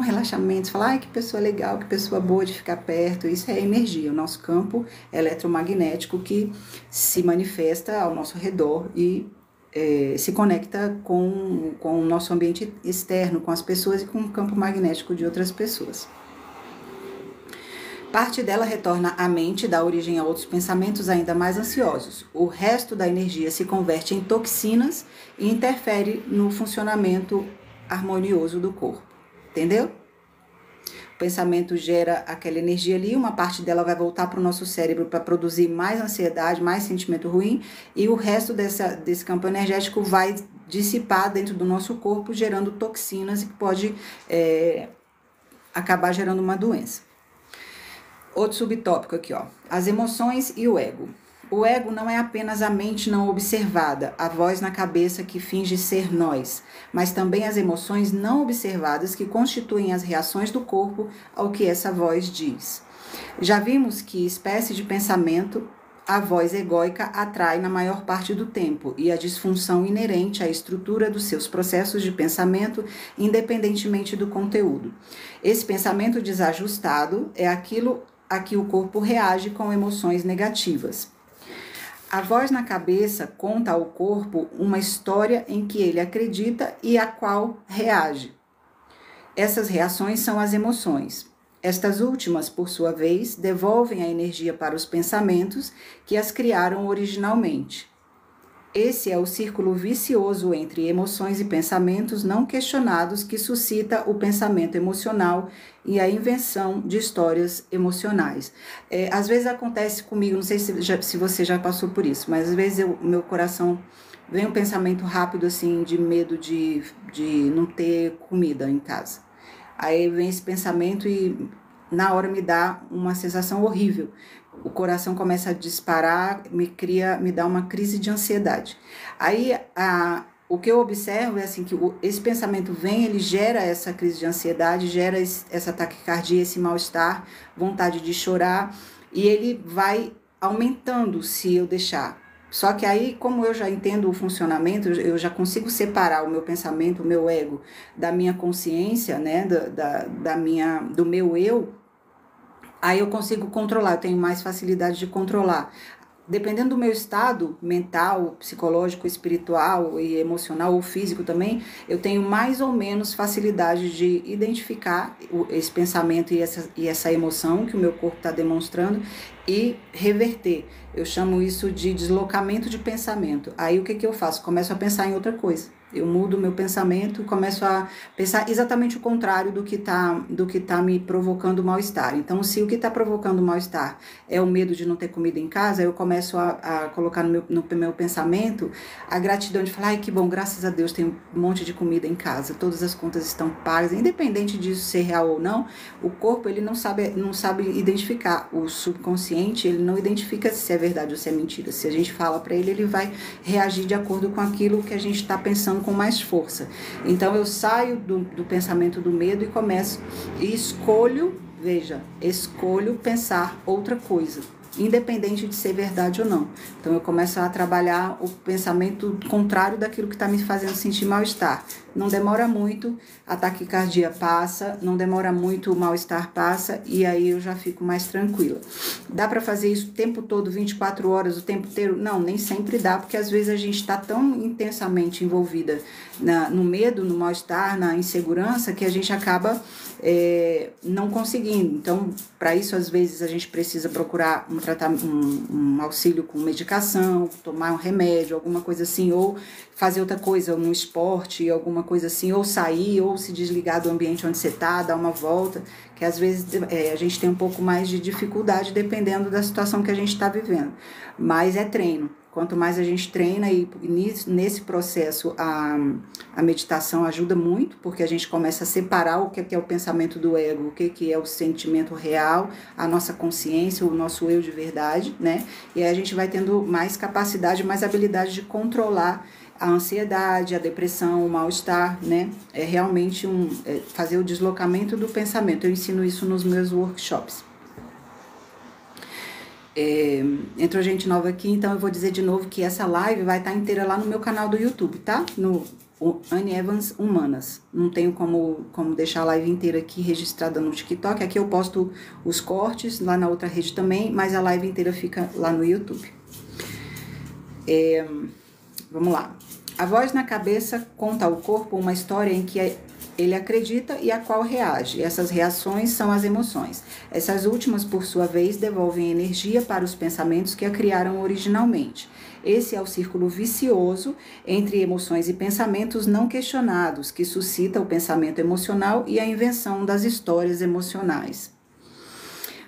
relaxamento. Você fala, ai, que pessoa legal, que pessoa boa de ficar perto. Isso é energia, o nosso campo eletromagnético que se manifesta ao nosso redor e se conecta com o nosso ambiente externo, com as pessoas e com o campo magnético de outras pessoas. Parte dela retorna à mente e dá origem a outros pensamentos ainda mais ansiosos. O resto da energia se converte em toxinas e interfere no funcionamento harmonioso do corpo. Entendeu? O pensamento gera aquela energia ali, uma parte dela vai voltar para o nosso cérebro para produzir mais ansiedade, mais sentimento ruim, e o resto desse campo energético vai dissipar dentro do nosso corpo, gerando toxinas e que pode acabar gerando uma doença. Outro subtópico aqui, ó. As emoções e o ego. O ego não é apenas a mente não observada, a voz na cabeça que finge ser nós, mas também as emoções não observadas que constituem as reações do corpo ao que essa voz diz. Já vimos que espécie de pensamento a voz egóica atrai na maior parte do tempo e a disfunção inerente à estrutura dos seus processos de pensamento, independentemente do conteúdo. Esse pensamento desajustado é aquilo a que o corpo reage com emoções negativas. A voz na cabeça conta ao corpo uma história em que ele acredita e a qual reage. Essas reações são as emoções. Estas últimas, por sua vez, devolvem a energia para os pensamentos que as criaram originalmente. Esse é o círculo vicioso entre emoções e pensamentos não questionados que suscita o pensamento emocional e a invenção de histórias emocionais. Às vezes acontece comigo, não sei se você já passou por isso, mas às vezes meu coração vem um pensamento rápido assim de medo de não ter comida em casa. Aí vem esse pensamento e na hora me dá uma sensação horrível. O coração começa a disparar, me dá uma crise de ansiedade. Aí o que eu observo é assim que esse pensamento vem, ele gera essa crise de ansiedade, gera essa taquicardia, esse mal-estar, vontade de chorar, e ele vai aumentando se eu deixar. Só que aí, como eu já entendo o funcionamento, eu já consigo separar o meu pensamento, o meu ego, da minha consciência, né, do meu eu. Aí eu consigo controlar, eu tenho mais facilidade de controlar dependendo do meu estado mental, psicológico, espiritual e emocional ou físico também, eu tenho mais ou menos facilidade de identificar esse pensamento e essa emoção que o meu corpo está demonstrando e reverter. Eu chamo isso de deslocamento de pensamento. Aí o que eu faço? Começo a pensar em outra coisa. Eu mudo o meu pensamento e começo a pensar exatamente o contrário do que tá me provocando mal-estar. Então, se o que está provocando mal-estar é o medo de não ter comida em casa, eu começo a colocar no meu pensamento a gratidão de falar, ai, que bom, graças a Deus tem um monte de comida em casa, todas as contas estão pagas, independente disso ser real ou não, o corpo ele não sabe identificar, o subconsciente ele não identifica se é verdade ou se é mentira. Se a gente fala para ele, ele vai reagir de acordo com aquilo que a gente está pensando com mais força. Então eu saio do pensamento do medo e começo e escolho pensar outra coisa, independente de ser verdade ou não. Então eu começo a trabalhar o pensamento contrário daquilo que está me fazendo sentir mal-estar. Não demora muito, a taquicardia passa, não demora muito, o mal-estar passa e aí eu já fico mais tranquila. Dá para fazer isso o tempo todo, 24 horas, o tempo inteiro? Não, nem sempre dá, porque às vezes a gente está tão intensamente envolvida no medo, no mal-estar, na insegurança, que a gente acaba não conseguindo. Então, para isso, às vezes, a gente precisa procurar um auxílio com medicação, tomar um remédio, alguma coisa assim, ou fazer outra coisa, um esporte, alguma coisa assim, ou sair, ou se desligar do ambiente onde você está, dar uma volta, que às vezes a gente tem um pouco mais de dificuldade dependendo da situação que a gente está vivendo. Mas é treino. Quanto mais a gente treina e nesse processo a meditação ajuda muito, porque a gente começa a separar o que é o pensamento do ego, o que é o sentimento real, a nossa consciência, o nosso eu de verdade, né? E aí a gente vai tendo mais capacidade, mais habilidade de controlar a ansiedade, a depressão, o mal-estar, né? É realmente fazer o deslocamento do pensamento. Eu ensino isso nos meus workshops. Entrou gente nova aqui, então eu vou dizer de novo que essa live vai estar inteira lá no meu canal do YouTube, tá? No Anne Evans Humanas. Não tenho como deixar a live inteira aqui registrada no TikTok. Aqui eu posto os cortes, lá na outra rede também, mas a live inteira fica lá no YouTube. Vamos lá. A voz na cabeça conta ao corpo uma história em que ele acredita e a qual reage. Essas reações são as emoções. Essas últimas, por sua vez, devolvem energia para os pensamentos que a criaram originalmente. Esse é o círculo vicioso entre emoções e pensamentos não questionados, que suscita o pensamento emocional e a invenção das histórias emocionais.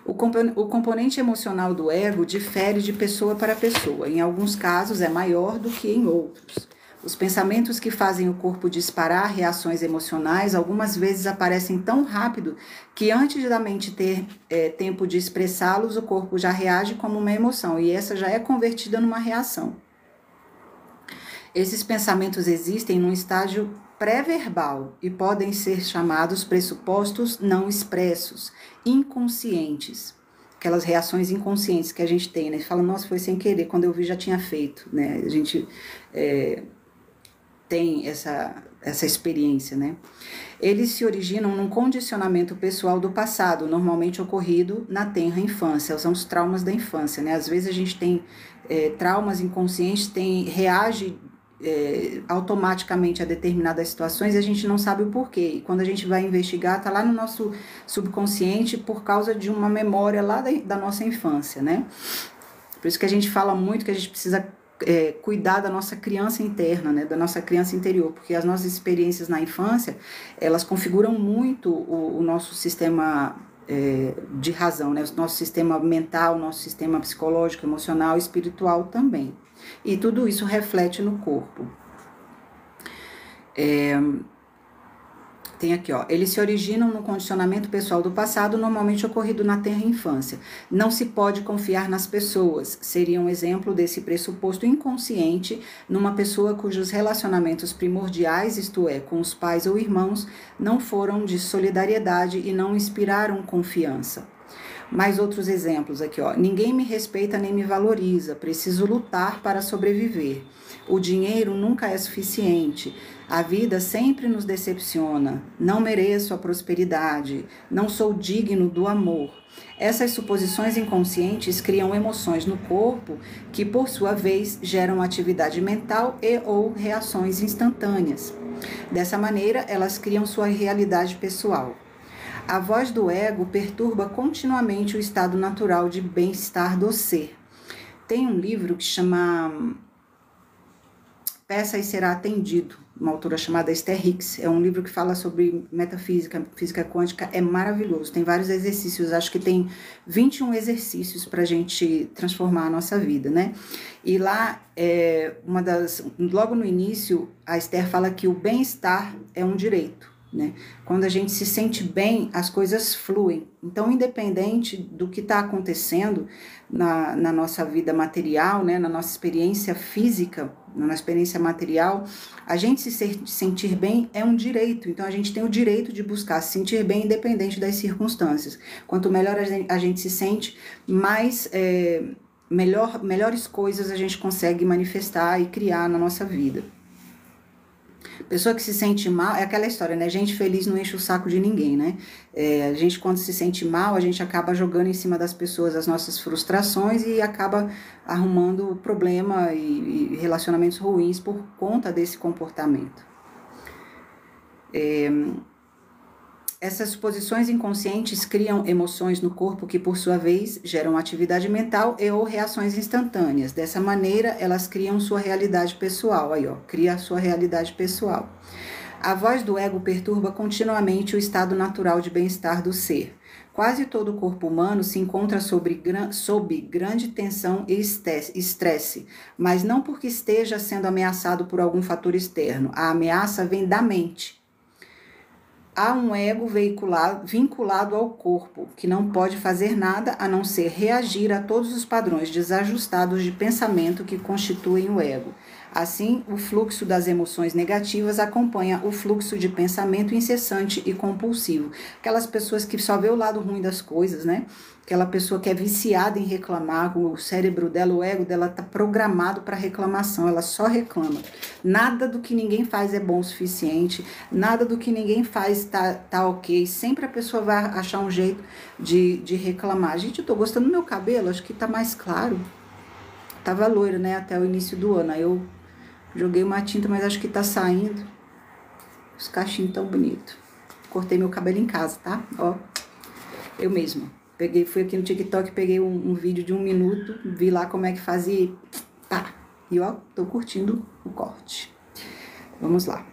O componente emocional do ego difere de pessoa para pessoa. Em alguns casos é maior do que em outros. Os pensamentos que fazem o corpo disparar reações emocionais algumas vezes aparecem tão rápido que antes da mente ter tempo de expressá-los, o corpo já reage como uma emoção e essa já é convertida numa reação. Esses pensamentos existem num estágio pré-verbal e podem ser chamados pressupostos não expressos, inconscientes. Aquelas reações inconscientes que a gente tem, né? Fala, nossa, foi sem querer, quando eu vi já tinha feito, né? A gente tem essa experiência, né? Eles se originam num condicionamento pessoal do passado, normalmente ocorrido na tenra infância, são os traumas da infância, né? Às vezes a gente tem traumas inconscientes, reage automaticamente a determinadas situações e a gente não sabe o porquê. E quando a gente vai investigar, tá lá no nosso subconsciente por causa de uma memória lá da nossa infância, né? Por isso que a gente fala muito que a gente precisa cuidar da nossa criança interna, né, da nossa criança interior, porque as nossas experiências na infância, elas configuram muito o nosso sistema de razão, né, o nosso sistema mental, o nosso sistema psicológico, emocional, espiritual também. E tudo isso reflete no corpo. Tem aqui, ó, eles se originam no condicionamento pessoal do passado, normalmente ocorrido na tenra infância. Não se pode confiar nas pessoas. Seria um exemplo desse pressuposto inconsciente numa pessoa cujos relacionamentos primordiais, isto é, com os pais ou irmãos, não foram de solidariedade e não inspiraram confiança. Mais outros exemplos aqui, ó. Ninguém me respeita nem me valoriza. Preciso lutar para sobreviver. O dinheiro nunca é suficiente. A vida sempre nos decepciona. Não mereço a prosperidade. Não sou digno do amor. Essas suposições inconscientes criam emoções no corpo que, por sua vez, geram atividade mental e ou reações instantâneas. Dessa maneira, elas criam sua realidade pessoal. A voz do ego perturba continuamente o estado natural de bem-estar do ser. Tem um livro que chama Peça e Será Atendido, uma autora chamada Esther Hicks. É um livro que fala sobre metafísica, física quântica, é maravilhoso. Tem vários exercícios, acho que tem 21 exercícios para a gente transformar a nossa vida, né? E lá, logo no início, a Esther fala que o bem-estar é um direito. Né? Quando a gente se sente bem, as coisas fluem. Então, independente do que está acontecendo na nossa vida material, né? Na nossa experiência física, na nossa experiência material, a gente se sentir bem é um direito. Então, a gente tem o direito de buscar se sentir bem independente das circunstâncias. Quanto melhor a gente se sente, mais melhores coisas a gente consegue manifestar e criar na nossa vida. Pessoa que se sente mal, é aquela história, né? Gente feliz não enche o saco de ninguém, né? A gente, quando se sente mal, a gente acaba jogando em cima das pessoas as nossas frustrações e acaba arrumando problema e relacionamentos ruins por conta desse comportamento. Essas suposições inconscientes criam emoções no corpo que, por sua vez, geram atividade mental e ou reações instantâneas. Dessa maneira, elas criam sua realidade pessoal. Aí, ó, cria a sua realidade pessoal. A voz do ego perturba continuamente o estado natural de bem-estar do ser. Quase todo o corpo humano se encontra sob grande tensão e estresse, mas não porque esteja sendo ameaçado por algum fator externo. A ameaça vem da mente. Há um ego vinculado ao corpo, que não pode fazer nada a não ser reagir a todos os padrões desajustados de pensamento que constituem o ego. Assim, o fluxo das emoções negativas acompanha o fluxo de pensamento incessante e compulsivo. Aquelas pessoas que só vê o lado ruim das coisas, né? Aquela pessoa que é viciada em reclamar, o cérebro dela, o ego dela está programado para reclamação, ela só reclama. Nada do que ninguém faz é bom o suficiente, nada do que ninguém faz tá ok. Sempre a pessoa vai achar um jeito de reclamar. Gente, eu tô gostando do meu cabelo, acho que tá mais claro. Tava loiro, né, até o início do ano. Aí eu joguei uma tinta, mas acho que tá saindo. Os cachinhos tão bonitos. Cortei meu cabelo em casa, tá? Ó, eu mesma. Fui aqui no TikTok, peguei um vídeo de 1 minuto, vi lá como é que fazia, pá. E ó, tô curtindo o corte. Vamos lá.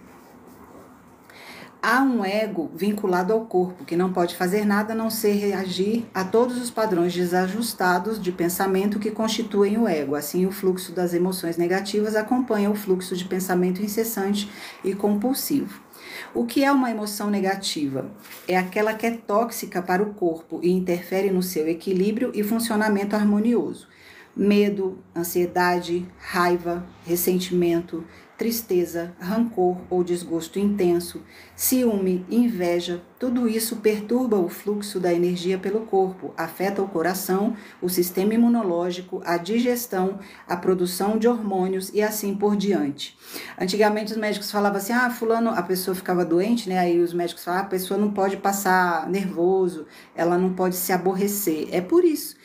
Há um ego vinculado ao corpo, que não pode fazer nada a não ser reagir a todos os padrões desajustados de pensamento que constituem o ego. Assim, o fluxo das emoções negativas acompanha o fluxo de pensamento incessante e compulsivo. O que é uma emoção negativa? É aquela que é tóxica para o corpo e interfere no seu equilíbrio e funcionamento harmonioso. Medo, ansiedade, raiva, ressentimento, tristeza, rancor ou desgosto intenso, ciúme, inveja, tudo isso perturba o fluxo da energia pelo corpo, afeta o coração, o sistema imunológico, a digestão, a produção de hormônios e assim por diante. Antigamente os médicos falavam assim, fulano, a pessoa ficava doente, né? Aí os médicos falavam, a pessoa não pode passar nervoso, ela não pode se aborrecer. É por isso.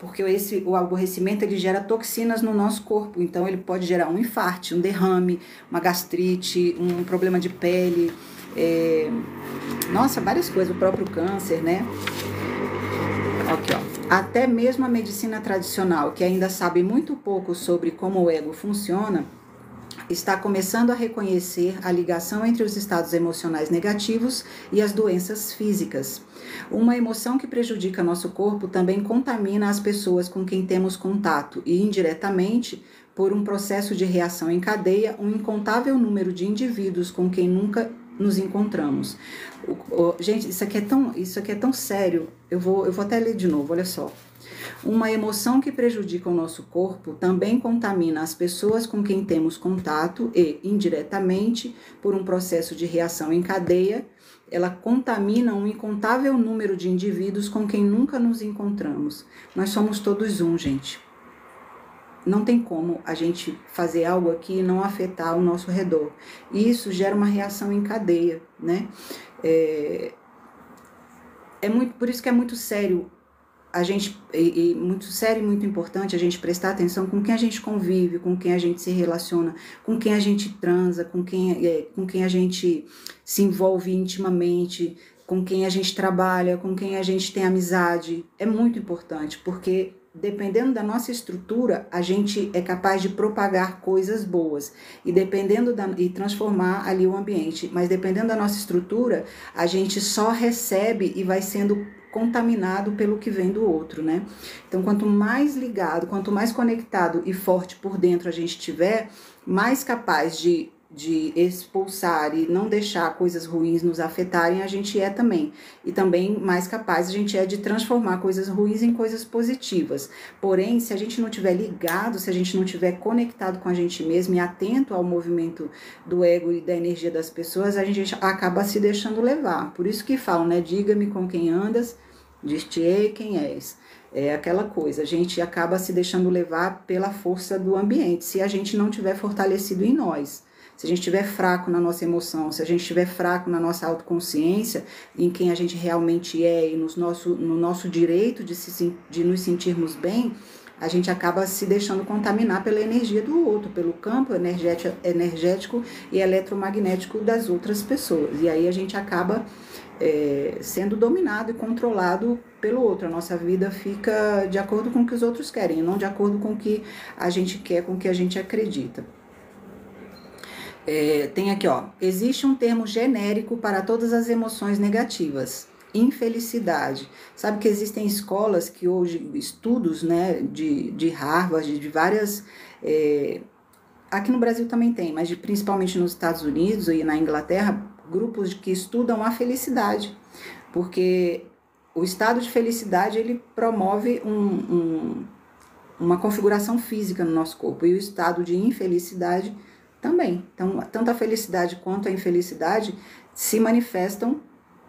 Porque o aborrecimento ele gera toxinas no nosso corpo, então ele pode gerar um infarto, um derrame, uma gastrite, um problema de pele, várias coisas, o próprio câncer, né? Aqui, ó. Até mesmo a medicina tradicional, que ainda sabe muito pouco sobre como o ego funciona, está começando a reconhecer a ligação entre os estados emocionais negativos e as doenças físicas. Uma emoção que prejudica nosso corpo também contamina as pessoas com quem temos contato e, indiretamente, por um processo de reação em cadeia, um incontável número de indivíduos com quem nunca nos encontramos. Gente, isso aqui é tão sério. Eu vou até ler de novo, olha só. Uma emoção que prejudica o nosso corpo também contamina as pessoas com quem temos contato e, indiretamente, por um processo de reação em cadeia, ela contamina um incontável número de indivíduos com quem nunca nos encontramos. Nós somos todos um, gente. não tem como a gente fazer algo aqui e não afetar o nosso redor. E isso gera uma reação em cadeia, né? Por isso que é muito sério a gente, muito sério e muito importante a gente prestar atenção com quem a gente convive, com quem a gente se relaciona, com quem a gente transa, com quem a gente se envolve intimamente, com quem a gente trabalha, com quem a gente tem amizade. É muito importante, porque dependendo da nossa estrutura, a gente é capaz de propagar coisas boas e transformar ali o ambiente. Mas dependendo da nossa estrutura, a gente só recebe e vai sendo contaminado pelo que vem do outro, né? Então, quanto mais ligado, quanto mais conectado e forte por dentro a gente tiver, mais capaz de expulsar e não deixar coisas ruins nos afetarem, a gente é também. E também mais capaz a gente é de transformar coisas ruins em coisas positivas. Porém, se a gente não estiver ligado, se a gente não estiver conectado com a gente mesmo e atento ao movimento do ego e da energia das pessoas, a gente acaba se deixando levar. Por isso que falam, né? Diga-me com quem andas, dir-te-ei quem és. É aquela coisa, a gente acaba se deixando levar pela força do ambiente, se a gente não tiver fortalecido em nós. Se a gente estiver fraco na nossa emoção, se a gente estiver fraco na nossa autoconsciência, em quem a gente realmente é e no nosso direito de nos sentirmos bem, a gente acaba se deixando contaminar pela energia do outro, pelo campo energético e eletromagnético das outras pessoas. E aí a gente acaba sendo dominado e controlado pelo outro. A nossa vida fica de acordo com o que os outros querem, não de acordo com o que a gente quer, com o que a gente acredita. Tem aqui, ó, existe um termo genérico para todas as emoções negativas, infelicidade. Sabe que existem escolas que hoje, estudos, né, de Harvard, de várias... aqui no Brasil também tem, mas principalmente nos Estados Unidos e na Inglaterra, grupos que estudam a felicidade, porque o estado de felicidade, ele promove uma configuração física no nosso corpo, e o estado de infelicidade também. Então, tanto a felicidade quanto a infelicidade se manifestam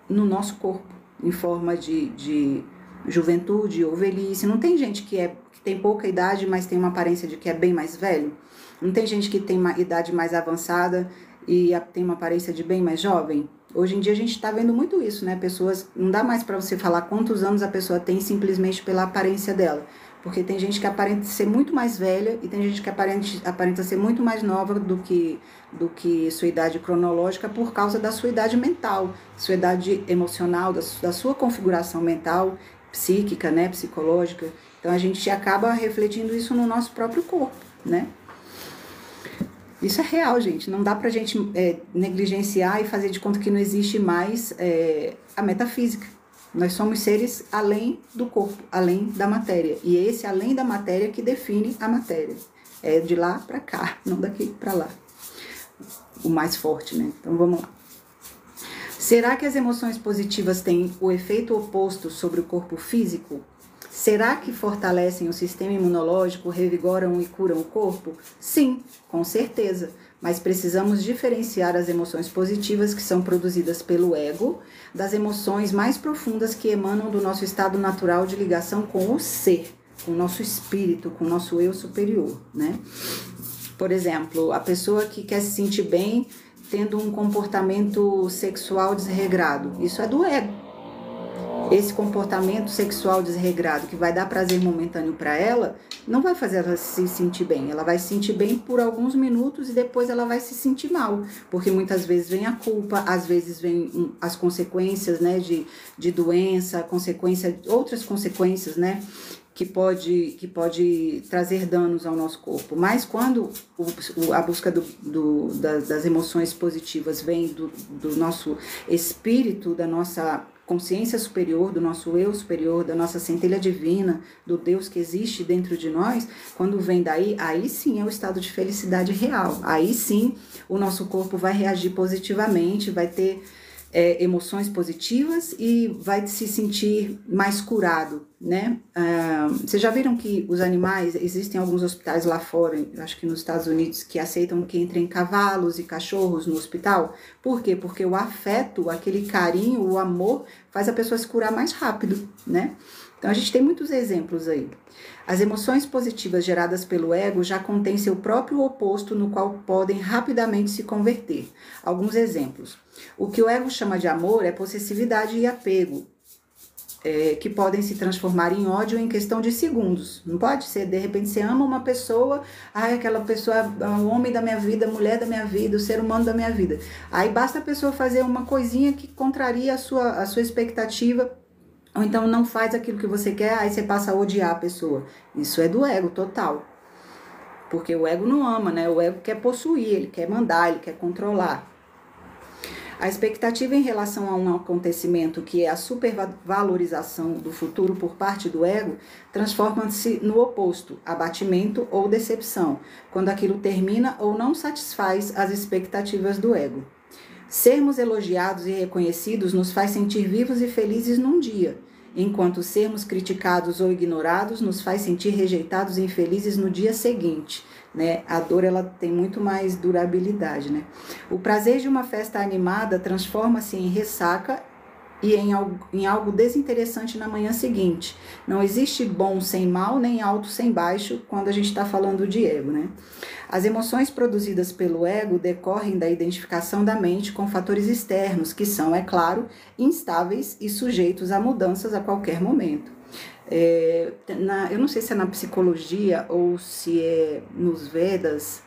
no nosso corpo, em forma de juventude ou velhice. Não tem gente que tem pouca idade, mas tem uma aparência de que é bem mais velho? Não tem gente que tem uma idade mais avançada e tem uma aparência de bem mais jovem? Hoje em dia a gente está vendo muito isso, né? Pessoas, não dá mais para você falar quantos anos a pessoa tem simplesmente pela aparência dela. Porque tem gente que aparenta ser muito mais velha e tem gente que aparenta ser muito mais nova do que sua idade cronológica por causa da sua idade mental, sua idade emocional, da sua configuração mental, psíquica, né, psicológica. Então a gente acaba refletindo isso no nosso próprio corpo, né? Isso é real, gente. Não dá pra gente negligenciar e fazer de conta que não existe mais a metafísica. Nós somos seres além do corpo, além da matéria. E é esse além da matéria que define a matéria. É de lá para cá, não daqui para lá. O mais forte, né? Então vamos lá. Será que as emoções positivas têm o efeito oposto sobre o corpo físico? Será que fortalecem o sistema imunológico, revigoram e curam o corpo? Sim, com certeza. Mas precisamos diferenciar as emoções positivas que são produzidas pelo ego das emoções mais profundas que emanam do nosso estado natural de ligação com o ser, com o nosso espírito, com o nosso eu superior, né? Por exemplo, a pessoa que quer se sentir bem tendo um comportamento sexual desregrado, isso é do ego. Esse comportamento sexual desregrado que vai dar prazer momentâneo para ela, não vai fazer ela se sentir bem. Ela vai se sentir bem por alguns minutos e depois ela vai se sentir mal, porque muitas vezes vem a culpa, às vezes vem as consequências, né, de doença, outras consequências, né, que pode trazer danos ao nosso corpo. Mas quando a busca das emoções positivas vem do nosso espírito, da nossa consciência superior, do nosso eu superior, da nossa centelha divina, do Deus que existe dentro de nós, quando vem daí, aí sim é o estado de felicidade real. Aí sim o nosso corpo vai reagir positivamente, vai ter emoções positivas e vai se sentir mais curado, né? Vocês já viram que os animais, existem alguns hospitais lá fora, acho que nos Estados Unidos, que aceitam que entrem cavalos e cachorros no hospital? Por quê? Porque o afeto, aquele carinho, o amor, faz a pessoa se curar mais rápido, né? Então, a gente tem muitos exemplos aí. As emoções positivas geradas pelo ego já contêm seu próprio oposto, no qual podem rapidamente se converter. Alguns exemplos. O que o ego chama de amor é possessividade e apego, que podem se transformar em ódio em questão de segundos. Não pode ser, de repente você ama uma pessoa, aquela pessoa é o homem da minha vida, a mulher da minha vida, o ser humano da minha vida. Aí basta a pessoa fazer uma coisinha que contraria a sua expectativa, ou então não faz aquilo que você quer, aí você passa a odiar a pessoa. Isso é do ego total. Porque o ego não ama, né? O ego quer possuir, ele quer mandar, ele quer controlar. A expectativa em relação a um acontecimento, que é a supervalorização do futuro por parte do ego, transforma-se no oposto, abatimento ou decepção, quando aquilo termina ou não satisfaz as expectativas do ego. Sermos elogiados e reconhecidos nos faz sentir vivos e felizes num dia, enquanto sermos criticados ou ignorados nos faz sentir rejeitados e infelizes no dia seguinte. Né? A dor, ela tem muito mais durabilidade, né? O prazer de uma festa animada transforma-se em ressaca e em algo desinteressante na manhã seguinte. Não existe bom sem mal, nem alto sem baixo, quando a gente está falando de ego, né? As emoções produzidas pelo ego decorrem da identificação da mente com fatores externos, que são, é claro, instáveis e sujeitos a mudanças a qualquer momento. Eu não sei se é na psicologia ou se é nos Vedas,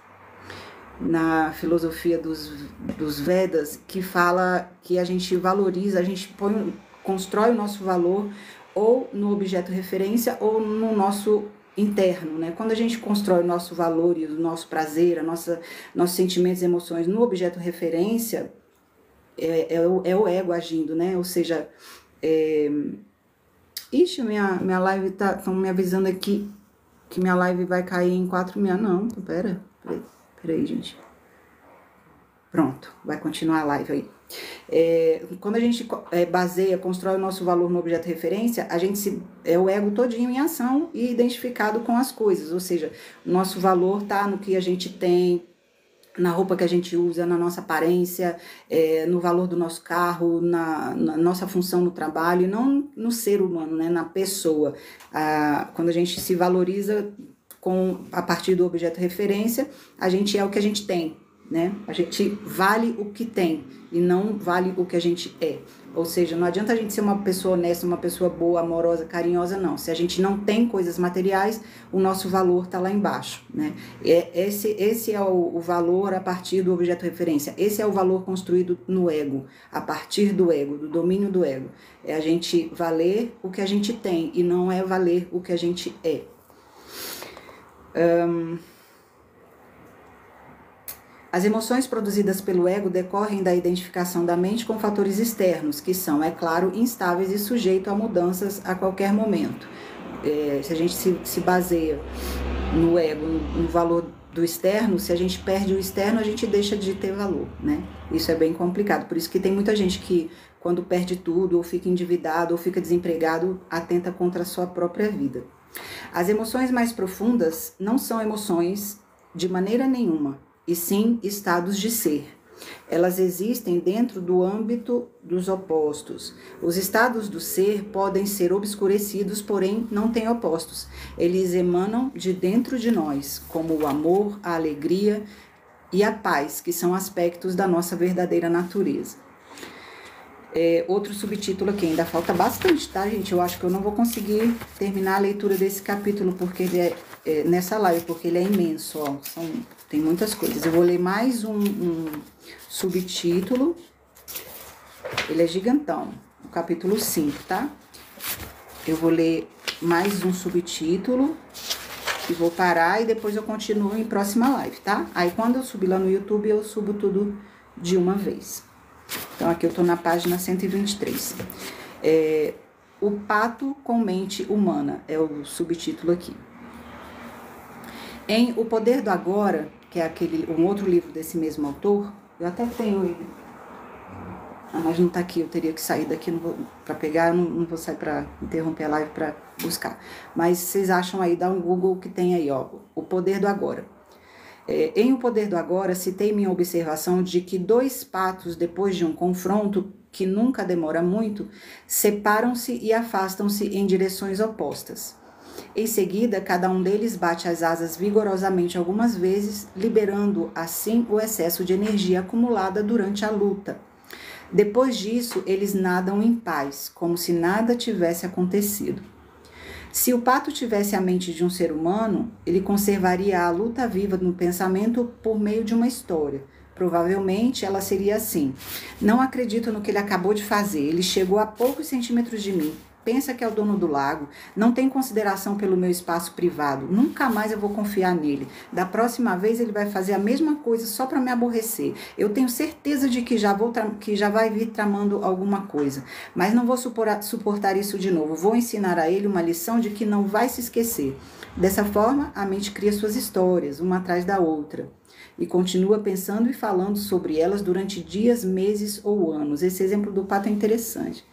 na filosofia dos Vedas, que fala que a gente valoriza, a gente constrói o nosso valor ou no objeto referência ou no nosso interno, né? Quando a gente constrói o nosso valor e o nosso prazer, nossos sentimentos e emoções no objeto referência, é o ego agindo, né? Ou seja, ixi, minha live estão me avisando aqui que minha live vai cair em 4 minutos. Não, peraí, gente. Pronto, vai continuar a live aí. Quando a gente constrói o nosso valor no objeto de referência, o ego todinho em ação e identificado com as coisas, ou seja, o nosso valor tá no que a gente tem, na roupa que a gente usa, na nossa aparência, no valor do nosso carro, na nossa função no trabalho, e não no ser humano, né, na pessoa. Quando a gente se valoriza a partir do objeto de referência, a gente é o que a gente tem, né? A gente vale o que tem e não vale o que a gente é. Ou seja, não adianta a gente ser uma pessoa honesta, uma pessoa boa, amorosa, carinhosa, não. Se a gente não tem coisas materiais, o nosso valor está lá embaixo, né? Esse é o valor a partir do objeto de referência. Esse é o valor construído no ego, a partir do ego, do domínio do ego. É a gente valer o que a gente tem e não é valer o que a gente é. As emoções produzidas pelo ego decorrem da identificação da mente com fatores externos, que são, é claro, instáveis e sujeitos a mudanças a qualquer momento. Se a gente se baseia no ego, no valor do externo, se a gente perde o externo, a gente deixa de ter valor, né? Isso é bem complicado. Por isso que tem muita gente que, quando perde tudo, ou fica endividado, ou fica desempregado, atenta contra a sua própria vida. As emoções mais profundas não são emoções de maneira nenhuma, e sim estados de ser. Elas existem dentro do âmbito dos opostos. Os estados do ser podem ser obscurecidos, porém não têm opostos. Eles emanam de dentro de nós, como o amor, a alegria e a paz, que são aspectos da nossa verdadeira natureza. Outro subtítulo aqui, ainda falta bastante, tá, gente? Eu acho que eu não vou conseguir terminar a leitura desse capítulo porque ele nessa live, porque ele é imenso, ó. Tem muitas coisas. Eu vou ler mais um subtítulo. Ele é gigantão, o capítulo 5, tá? Eu vou ler mais um subtítulo e vou parar e depois eu continuo em próxima live, tá? Aí quando eu subir lá no YouTube, eu subo tudo de uma vez. Então, aqui eu tô na página 123. O pato com mente humana é o subtítulo aqui. Em O Poder do Agora, que é um outro livro desse mesmo autor, eu até tenho ele. Mas não tá aqui, eu teria que sair daqui para pegar, eu não vou sair para interromper a live para buscar. Mas vocês acham aí, dá um Google que tem aí, ó, O Poder do Agora. Em O Poder do Agora, citei minha observação de que 2 patos, depois de um confronto que nunca demora muito, separam-se e afastam-se em direções opostas. Em seguida, cada um deles bate as asas vigorosamente algumas vezes, liberando assim o excesso de energia acumulada durante a luta. Depois disso, eles nadam em paz, como se nada tivesse acontecido. Se o pato tivesse a mente de um ser humano, ele conservaria a luta viva no pensamento por meio de uma história. Provavelmente ela seria assim: não acredito no que ele acabou de fazer, ele chegou a poucos centímetros de mim. Pensa que é o dono do lago, não tem consideração pelo meu espaço privado, nunca mais eu vou confiar nele. Da próxima vez ele vai fazer a mesma coisa só para me aborrecer. Eu tenho certeza de que já vai vir tramando alguma coisa, mas não vou suportar isso de novo. Vou ensinar a ele uma lição de que não vai se esquecer. Dessa forma, a mente cria suas histórias, uma atrás da outra, e continua pensando e falando sobre elas durante dias, meses ou anos. Esse exemplo do pato é interessante.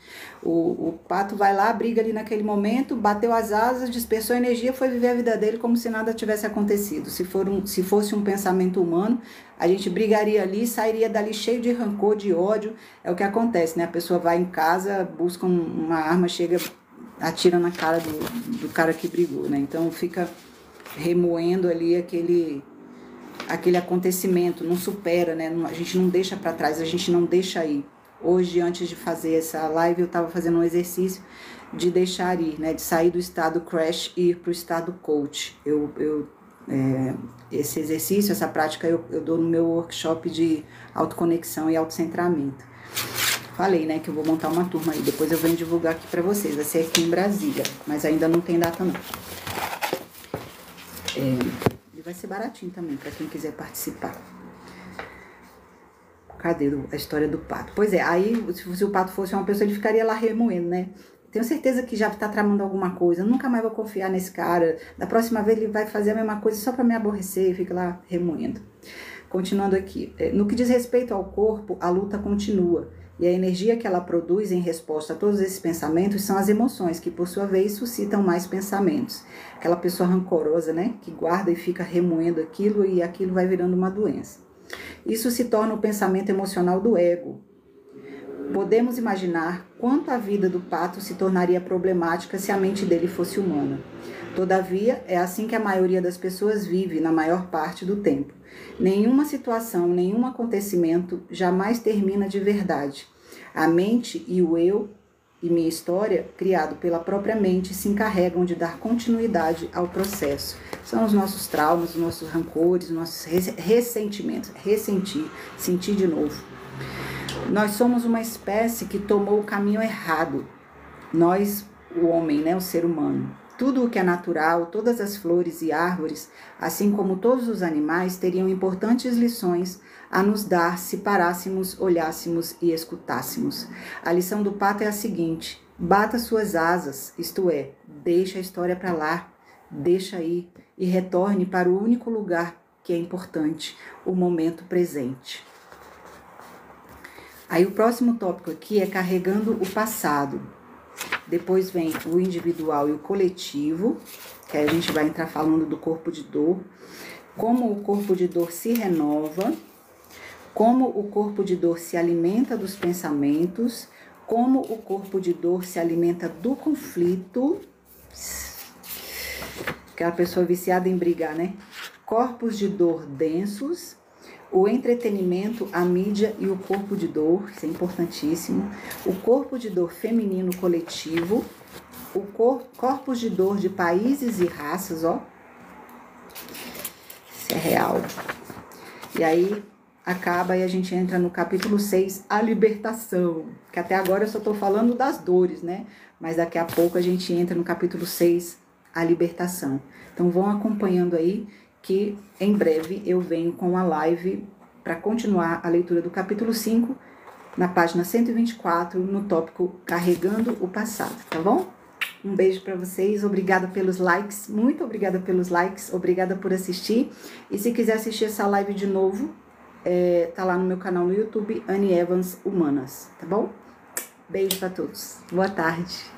O pato vai lá, briga ali naquele momento, bateu as asas, dispersou a energia, foi viver a vida dele como se nada tivesse acontecido. Se fosse um pensamento humano, a gente brigaria ali, sairia dali cheio de rancor, de ódio. É o que acontece, né? A pessoa vai em casa, busca uma arma, chega, atira na cara do cara que brigou, né? Então fica remoendo ali aquele acontecimento, não supera, né? A gente não deixa para trás, a gente não deixa ir. Hoje, antes de fazer essa live, eu estava fazendo um exercício de deixar ir, né? De sair do estado crash e ir para o estado coach. Esse exercício, essa prática, eu dou no meu workshop de autoconexão e autocentramento. Falei, né, que eu vou montar uma turma aí, depois eu venho divulgar aqui para vocês. Vai ser aqui em Brasília, mas ainda não tem data, não. E vai ser baratinho também, para quem quiser participar. Cadê a história do pato? Pois é, aí se o pato fosse uma pessoa, ele ficaria lá remoendo, né? Tenho certeza que já tá tramando alguma coisa, nunca mais vou confiar nesse cara. Da próxima vez ele vai fazer a mesma coisa só para me aborrecer, e fica lá remoendo. Continuando aqui, no que diz respeito ao corpo, a luta continua. E a energia que ela produz em resposta a todos esses pensamentos são as emoções, que por sua vez suscitam mais pensamentos. Aquela pessoa rancorosa, né? Que guarda e fica remoendo aquilo e aquilo vai virando uma doença. Isso se torna o pensamento emocional do ego. Podemos imaginar quanto a vida do pato se tornaria problemática se a mente dele fosse humana. Todavia, é assim que a maioria das pessoas vive na maior parte do tempo. Nenhuma situação, nenhum acontecimento jamais termina de verdade. A mente e o eu e minha história, criado pela própria mente, se encarregam de dar continuidade ao processo. São os nossos traumas, os nossos rancores, os nossos ressentimentos. Ressentir, sentir de novo. Nós somos uma espécie que tomou o caminho errado. Nós, o homem, né, o ser humano. Tudo o que é natural, todas as flores e árvores, assim como todos os animais, teriam importantes lições a nos dar se parássemos, olhássemos e escutássemos. A lição do pato é a seguinte: bata suas asas, isto é, deixa a história para lá, deixa ir e retorne para o único lugar que é importante, o momento presente. Aí o próximo tópico aqui é carregando o passado. Depois vem o individual e o coletivo, que aí a gente vai entrar falando do corpo de dor, como o corpo de dor se renova, como o corpo de dor se alimenta dos pensamentos, como o corpo de dor se alimenta do conflito, aquela pessoa viciada em brigar, né? Corpos de dor densos, o entretenimento, a mídia e o corpo de dor, isso é importantíssimo. O corpo de dor feminino coletivo, corpos de dor de países e raças, ó. Isso é real. E aí acaba e a gente entra no capítulo 6, a libertação. Que até agora eu só tô falando das dores, né? Mas daqui a pouco a gente entra no capítulo 6, a libertação. Então vão acompanhando aí, que em breve eu venho com a live para continuar a leitura do capítulo 5, na página 124, no tópico Carregando o Passado, tá bom? Um beijo para vocês, obrigada pelos likes, muito obrigada pelos likes, obrigada por assistir. E se quiser assistir essa live de novo, tá lá no meu canal no YouTube, Annie Evans Humanas, tá bom? Beijo para todos, boa tarde.